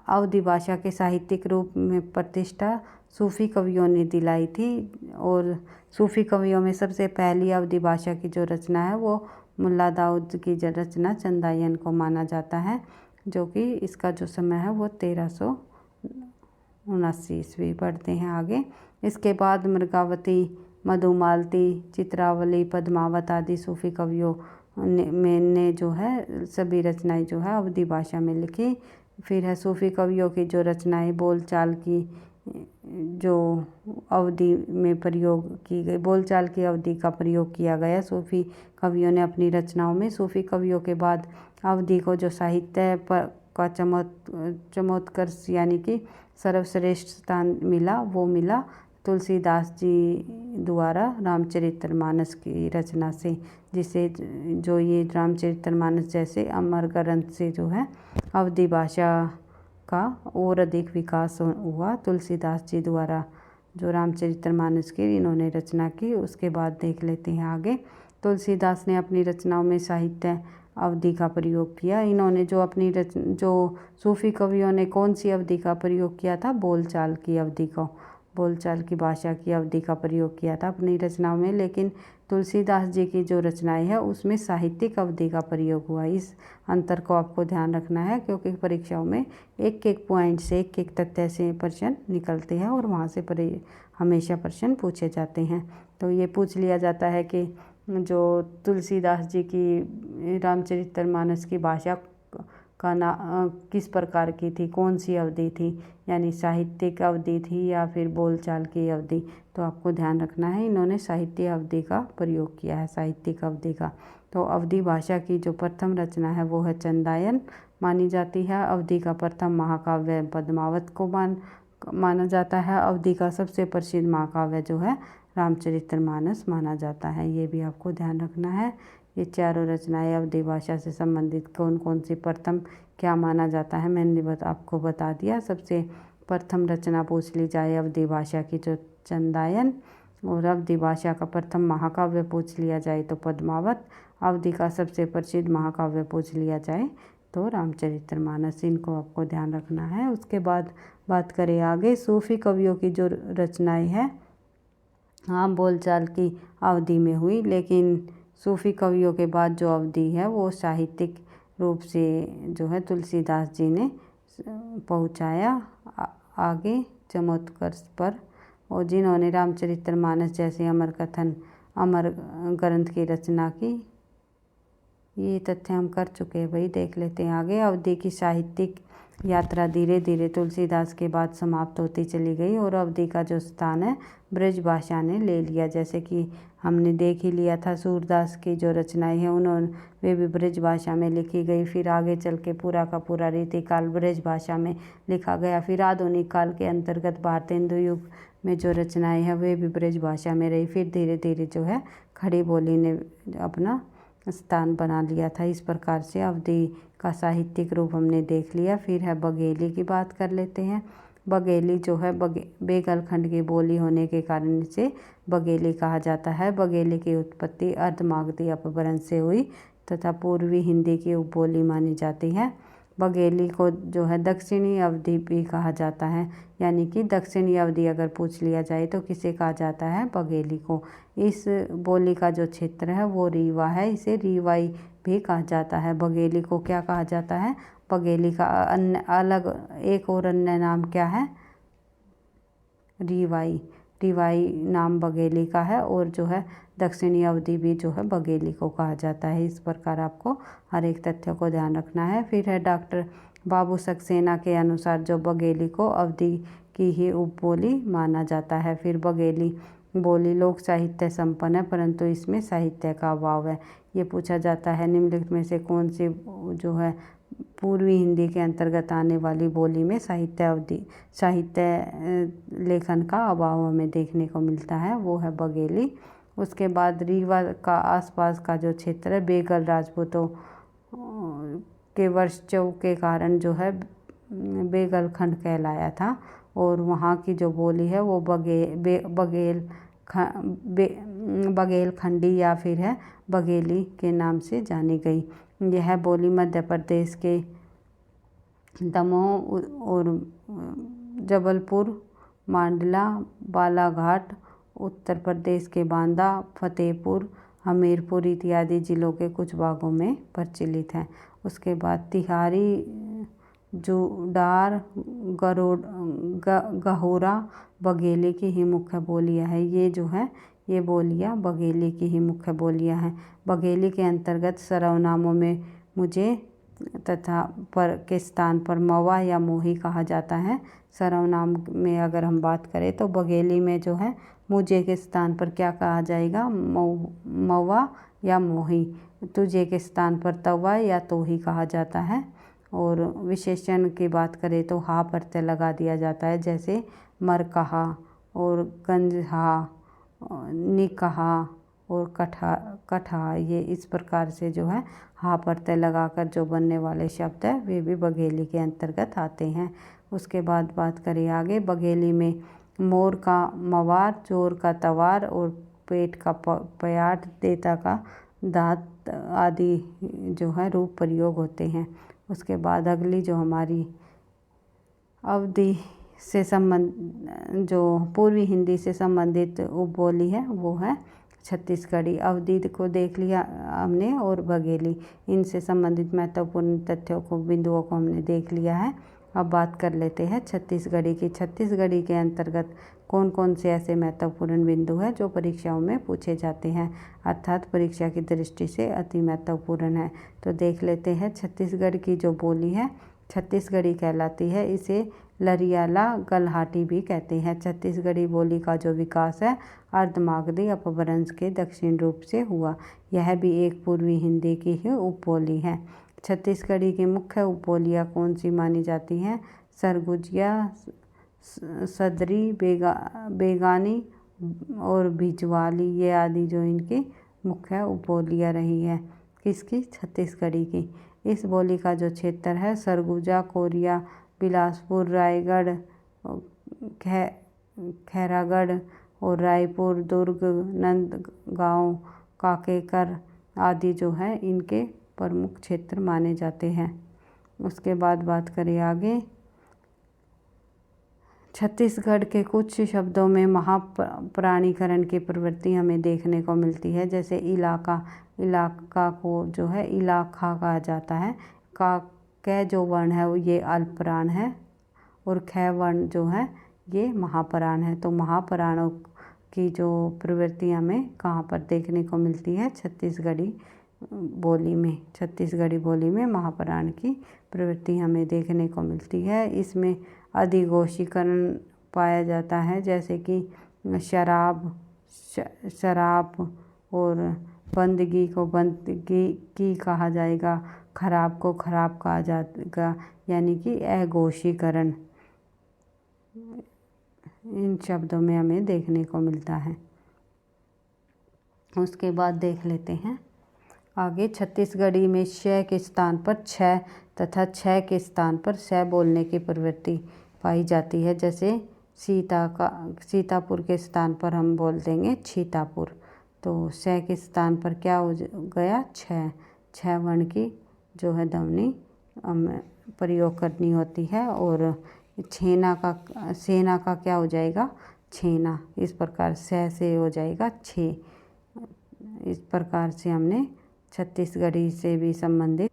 अवधि भाषा के साहित्यिक रूप में प्रतिष्ठा सूफ़ी कवियों ने दिलाई थी। और सूफ़ी कवियों में सबसे पहली अवधि भाषा की जो रचना है वो मुल्ला दाऊद की रचना चंदायन को माना जाता है, जो कि इसका जो समय है वो 1379 ईस्वी। बढ़ते हैं आगे, इसके बाद मृगावती, मधुमालती, चित्रावली, पद्मावत आदि सूफ़ी कवियों ने जो है सभी रचनाएं जो है अवधि भाषा में लिखी। फिर है सूफ़ी कवियों की जो रचनाएं बोलचाल की जो अवधि में प्रयोग की गई, बोलचाल की अवधि का प्रयोग किया गया सूफ़ी कवियों ने अपनी रचनाओं में। सूफ़ी कवियों के बाद अवधि को जो साहित्य पर का चमोत्कर्ष यानी कि सर्वश्रेष्ठ स्थान मिला, वो मिला तुलसीदास जी द्वारा रामचरितमानस की रचना से, जिसे जो ये रामचरितमानस जैसे अमर ग्रंथ से जो है अवधी भाषा का और अधिक विकास हुआ। तुलसीदास जी द्वारा जो रामचरितमानस की इन्होंने रचना की, उसके बाद देख लेते हैं आगे। तुलसीदास ने अपनी रचनाओं में साहित्य अवधि का प्रयोग किया। इन्होंने जो सूफ़ी कवियों ने कौन सी अवधि का प्रयोग किया था? बोलचाल की अवधि को, बोलचाल की भाषा की अवधि का प्रयोग किया था अपनी रचनाओं में। लेकिन तुलसीदास जी की जो रचनाएं है उसमें साहित्यिक अवधि का प्रयोग हुआ। इस अंतर को आपको ध्यान रखना है, क्योंकि परीक्षाओं में एक एक पॉइंट से एक एक तथ्य से प्रश्न निकलते हैं और वहाँ से हमेशा प्रश्न पूछे जाते हैं। तो ये पूछ लिया जाता है कि जो तुलसीदास जी की रामचरितमानस की भाषा किस प्रकार की थी, कौन सी अवधि थी, यानी साहित्यिक अवधि थी या फिर बोलचाल की अवधि। तो आपको ध्यान रखना है, इन्होंने साहित्य अवधि का प्रयोग किया है, साहित्यिक अवधि का। तो अवधी भाषा की जो प्रथम रचना है वो है चंदायन मानी जाती है। अवधि का प्रथम महाकाव्य पद्मावत को माना जाता है। अवधि का सबसे प्रसिद्ध महाकाव्य जो है रामचरितमानस माना जाता है। ये भी आपको ध्यान रखना है। ये चारों रचनाएं अवधी भाषा से संबंधित कौन कौन सी प्रथम क्या माना जाता है मैंने आपको बता दिया। सबसे प्रथम रचना पूछ ली जाए अवधी भाषा की जो चंदायन, और अवधी भाषा का प्रथम महाकाव्य पूछ लिया जाए तो पद्मावत। अवधि का सबसे प्रसिद्ध महाकाव्य पूछ लिया जाए तो रामचरितमानस। इनको आपको ध्यान रखना है। उसके बाद बात करें आगे सूफ़ी कवियों की जो रचनाएं हैं, हाँ बोलचाल की अवधि में हुई, लेकिन सूफ़ी कवियों के बाद जो अवधि है वो साहित्यिक रूप से जो है तुलसीदास जी ने पहुँचाया आगे चमोत्कर्ष पर। और जिन्होंने रामचरितमानस जैसे अमर ग्रंथ की रचना की, ये तथ्य हम कर चुके हैं भाई। देख लेते हैं आगे। अवधि की साहित्यिक यात्रा धीरे धीरे तुलसीदास के बाद समाप्त होती चली गई और अवधि का जो स्थान है ब्रज भाषा ने ले लिया। जैसे कि हमने देख ही लिया था, सूरदास की जो रचनाएं हैं वे भी ब्रज भाषा में लिखी गई। फिर आगे चल के पूरा का पूरा रीतिकाल ब्रज भाषा में लिखा गया। फिर आधुनिक काल के अंतर्गत भारतेंदु युग में जो रचनाएं हैं वे भी ब्रज भाषा में रही। फिर धीरे धीरे जो है खड़ी बोली ने अपना स्थान बना लिया था। इस प्रकार से अवधि का साहित्यिक रूप हमने देख लिया। फिर है बघेली की बात कर लेते हैं। बघेली जो है बेगल खंड की बोली होने के कारण इसे बघेली कहा जाता है। बघेली की उत्पत्ति अर्धमागधी अपभ्रंश से हुई तथा पूर्वी हिंदी की उपबोली मानी जाती है। बघेली को जो है दक्षिणी अवधि भी कहा जाता है, यानी कि दक्षिणी अवधि अगर पूछ लिया जाए तो किसे कहा जाता है? बघेली को। इस बोली का जो क्षेत्र है वो रीवा है, इसे रीवाई भी कहा जाता है। बघेली को क्या कहा जाता है? बघेली का अन्य अलग एक और अन्य नाम क्या है? रीवाई। रीवाई नाम बघेली का है और जो है दक्षिणी अवधि भी जो है बघेली को कहा जाता है। इस प्रकार आपको हर एक तथ्य को ध्यान रखना है। फिर है डॉक्टर बाबू सक्सेना के अनुसार जो बघेली को अवधि की ही उपबोली माना जाता है। फिर बघेली बोली लोक साहित्य संपन्न है, परंतु इसमें साहित्य का अभाव है। ये पूछा जाता है निम्नलिखित में से कौन सी जो है पूर्वी हिंदी के अंतर्गत आने वाली बोली में साहित्य लेखन का अभाव हमें देखने को मिलता है, वो है बघेली। उसके बाद रीवा का आसपास का जो क्षेत्र है बेगल राजपूतों के वर्चस्व के कारण जो है बेगल खंड कहलाया था और वहाँ की जो बोली है वो बघेल खंडी या फिर है बघेली के नाम से जानी गई। यह बोली मध्य प्रदेश के दमोह और जबलपुर, मांडला, बालाघाट, उत्तर प्रदेश के बांदा, फतेहपुर, हमीरपुर इत्यादि जिलों के कुछ भागों में प्रचलित है। उसके बाद तिहारी, जुडार, गहोरा बघेली की ही मुख्य बोलियां हैं। ये जो है ये बोलियां बघेली की ही मुख्य बोलियां हैं। बघेली के अंतर्गत सर्वनामों में मुझे तथा पर के स्थान पर मवा या मोही कहा जाता है। सर्वनाम में अगर हम बात करें तो बघेली में जो है मुझे के स्थान पर क्या कहा जाएगा, मवा या मोही। तुझे के स्थान पर तवा या तोही कहा जाता है। और विशेषण की बात करें तो हा प्रत्यय लगा दिया जाता है, जैसे मरकहा और गंजहा, निकहा और कठा। ये इस प्रकार से जो है हा प्रत्यय लगाकर जो बनने वाले शब्द है वे भी बघेली के अंतर्गत आते हैं। उसके बाद बात करें आगे, बघेली में मोर का मवार, चोर का तवार और पेट का पयाट, देता का दांत आदि जो है रूप प्रयोग होते हैं। उसके बाद अगली जो हमारी अवधि से जो पूर्वी हिंदी से संबंधित उपबोली है वो है छत्तीसगढ़ी। अवधि को देख लिया हमने और बघेली, इनसे संबंधित महत्वपूर्ण तथ्यों को, बिंदुओं को हमने देख लिया है। अब बात कर लेते हैं छत्तीसगढ़ी की। छत्तीसगढ़ी के अंतर्गत कौन कौन से ऐसे महत्वपूर्ण बिंदु हैं जो परीक्षाओं में पूछे जाते हैं, अर्थात परीक्षा की दृष्टि से अति महत्वपूर्ण है। तो देख लेते हैं। छत्तीसगढ़ की जो बोली है छत्तीसगढ़ी कहलाती है। इसे लरियाला गलहाटी भी कहते हैं। छत्तीसगढ़ी बोली का जो विकास है अर्धमागधी अपभ्रंश के दक्षिण रूप से हुआ। यह भी एक पूर्वी हिंदी की ही उपबोली है। छत्तीसगढ़ी की मुख्य उपबोलियाँ कौन सी मानी जाती हैं? सरगुजिया, सदरी, बेगानी और भिजवाली, ये आदि जो इनकी मुख्य उपबोलियाँ रही है। किसकी? छत्तीसगढ़ी की। इस बोली का जो क्षेत्र है सरगुजा, कोरिया, बिलासपुर, रायगढ़, खैरागढ़ और रायपुर, दुर्ग, नंदगांव, काकेकर आदि जो है इनके प्रमुख क्षेत्र माने जाते हैं। उसके बाद बात करें आगे, छत्तीसगढ़ के कुछ शब्दों में महाप्राणीकरण की प्रवृत्ति हमें देखने को मिलती है। जैसे इलाका को जो है इलाखा कहा जाता है। कै जो वर्ण है वो ये अल्पप्राण है और ख वर्ण जो है ये महाप्राण है। तो महाप्राणों की जो प्रवृत्ति हमें कहाँ पर देखने को मिलती है? छत्तीसगढ़ी बोली में। छत्तीसगढ़ी बोली में महाप्राण की प्रवृत्ति हमें देखने को मिलती है। इसमें अधिघोषीकरण पाया जाता है, जैसे कि शराब और बंदगी को बंदगी की कहा जाएगा, खराब को खराब कहा जाएगा, यानी कि अघोषीकरण इन शब्दों में हमें देखने को मिलता है। उसके बाद देख लेते हैं आगे, छत्तीसगढ़ी में श के स्थान पर छ तथा छ के स्थान पर स बोलने की प्रवृत्ति पाई जाती है। जैसे सीतापुर के स्थान पर हम बोल देंगे छीतापुर, तो स के स्थान पर क्या हो गया? छ वर्ण की जो है ध्वनि प्रयोग करनी होती है। और सेना का क्या हो जाएगा? छेना। इस प्रकार से हो जाएगा छे। इस प्रकार से हमने छत्तीसगढ़ी से भी संबंधित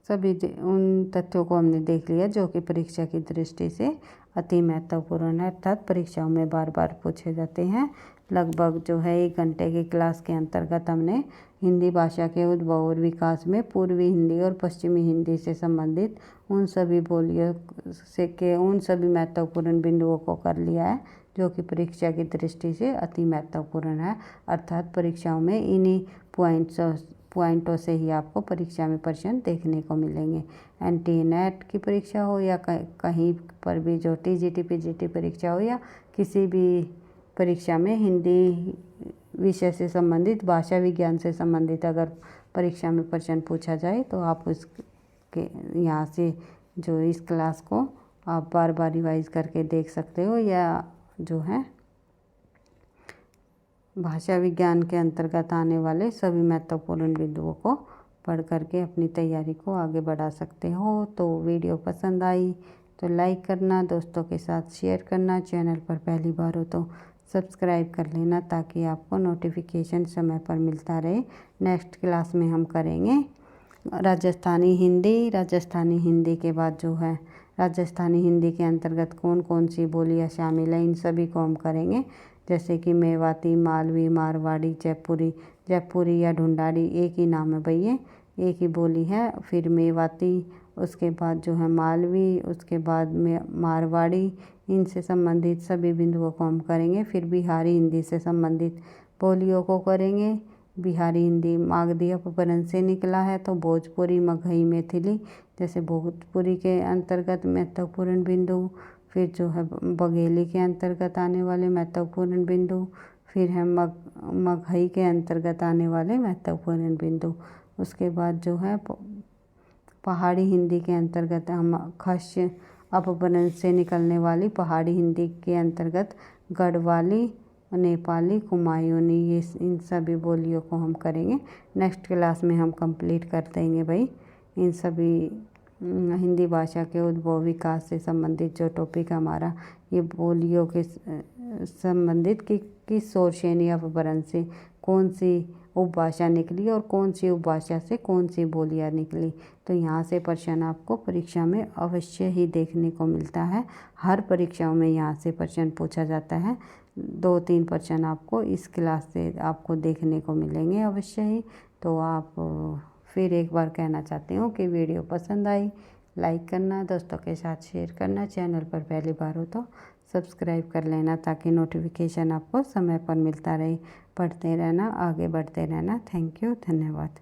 सभी उन तथ्यों को हमने देख लिया जो कि परीक्षा की दृष्टि से अति महत्वपूर्ण है, अर्थात परीक्षाओं में बार बार पूछे जाते हैं। लगभग जो है 1 घंटे की क्लास के अंतर्गत हमने हिंदी भाषा के उद्भव और विकास में पूर्वी हिंदी और पश्चिमी हिंदी से संबंधित उन सभी बोलियों उन सभी महत्वपूर्ण बिंदुओं को कर लिया है जो कि परीक्षा की दृष्टि से अति महत्वपूर्ण है। अर्थात परीक्षाओं में इन्हीं पॉइंटों से ही आपको परीक्षा में प्रश्न देखने को मिलेंगे। NTA NET की परीक्षा हो या कहीं पर भी जो TGT PGT परीक्षा हो या किसी भी परीक्षा में हिंदी विषय से संबंधित, भाषा विज्ञान से संबंधित अगर परीक्षा में प्रश्न पूछा जाए तो आप उसके यहाँ से जो इस क्लास को आप बार बार रिवाइज करके देख सकते हो, या जो है भाषा विज्ञान के अंतर्गत आने वाले सभी महत्वपूर्ण बिंदुओं को पढ़ करके अपनी तैयारी को आगे बढ़ा सकते हो। तो वीडियो पसंद आई तो लाइक करना, दोस्तों के साथ शेयर करना, चैनल पर पहली बार हो तो सब्सक्राइब कर लेना ताकि आपको नोटिफिकेशन समय पर मिलता रहे। नेक्स्ट क्लास में हम करेंगे राजस्थानी हिंदी। राजस्थानी हिंदी के बाद जो है राजस्थानी हिंदी के अंतर्गत कौन कौन सी बोलियाँ शामिल हैं इन सभी को हम करेंगे, जैसे कि मेवाती, मालवी, मारवाड़ी, जयपुरी या ढूंढाड़ी एक ही नाम है भैया, एक ही बोली है। फिर मेवाती, उसके बाद जो है मालवी, उसके बाद में मारवाड़ी, इनसे संबंधित सभी बिंदुओं को हम करेंगे। फिर बिहारी हिंदी से संबंधित बोलियों को करेंगे। बिहारी हिंदी मागधी अपभ्रंश से निकला है, तो भोजपुरी, मगही, मैथिली जैसे भोजपुरी के अंतर्गत महत्वपूर्ण बिंदु। फिर जो है बघेली के अंतर्गत आने वाले महत्वपूर्ण बिंदु। फिर है मगही के अंतर्गत आने वाले महत्वपूर्ण बिंदु। उसके बाद जो है पहाड़ी हिंदी के अंतर्गत हम खश अपभ्रंश से निकलने वाली पहाड़ी हिंदी के अंतर्गत गढ़वाली, नेपाली, कुमायूनी, ये इन सभी बोलियों को हम करेंगे। नेक्स्ट क्लास में हम कंप्लीट कर देंगे भाई इन सभी हिंदी भाषा के उद्भव विकास से संबंधित जो टॉपिक हमारा ये बोलियों के संबंधित कि किस शोर श्रेणी अपभ्रंश से कौन सी उपभाषा निकली और कौन सी उपभाषा से कौन सी बोलियां निकली। तो यहाँ से प्रश्न आपको परीक्षा में अवश्य ही देखने को मिलता है। हर परीक्षाओं में यहाँ से प्रश्न पूछा जाता है। 2-3 प्रश्न आपको इस क्लास से आपको देखने को मिलेंगे अवश्य ही। तो आप फिर एक बार कहना चाहती हूँ कि वीडियो पसंद आई, लाइक करना, दोस्तों के साथ शेयर करना, चैनल पर पहली बार हो तो सब्सक्राइब कर लेना ताकि नोटिफिकेशन आपको समय पर मिलता रहे। पढ़ते रहना, आगे बढ़ते रहना। थैंक यू, धन्यवाद।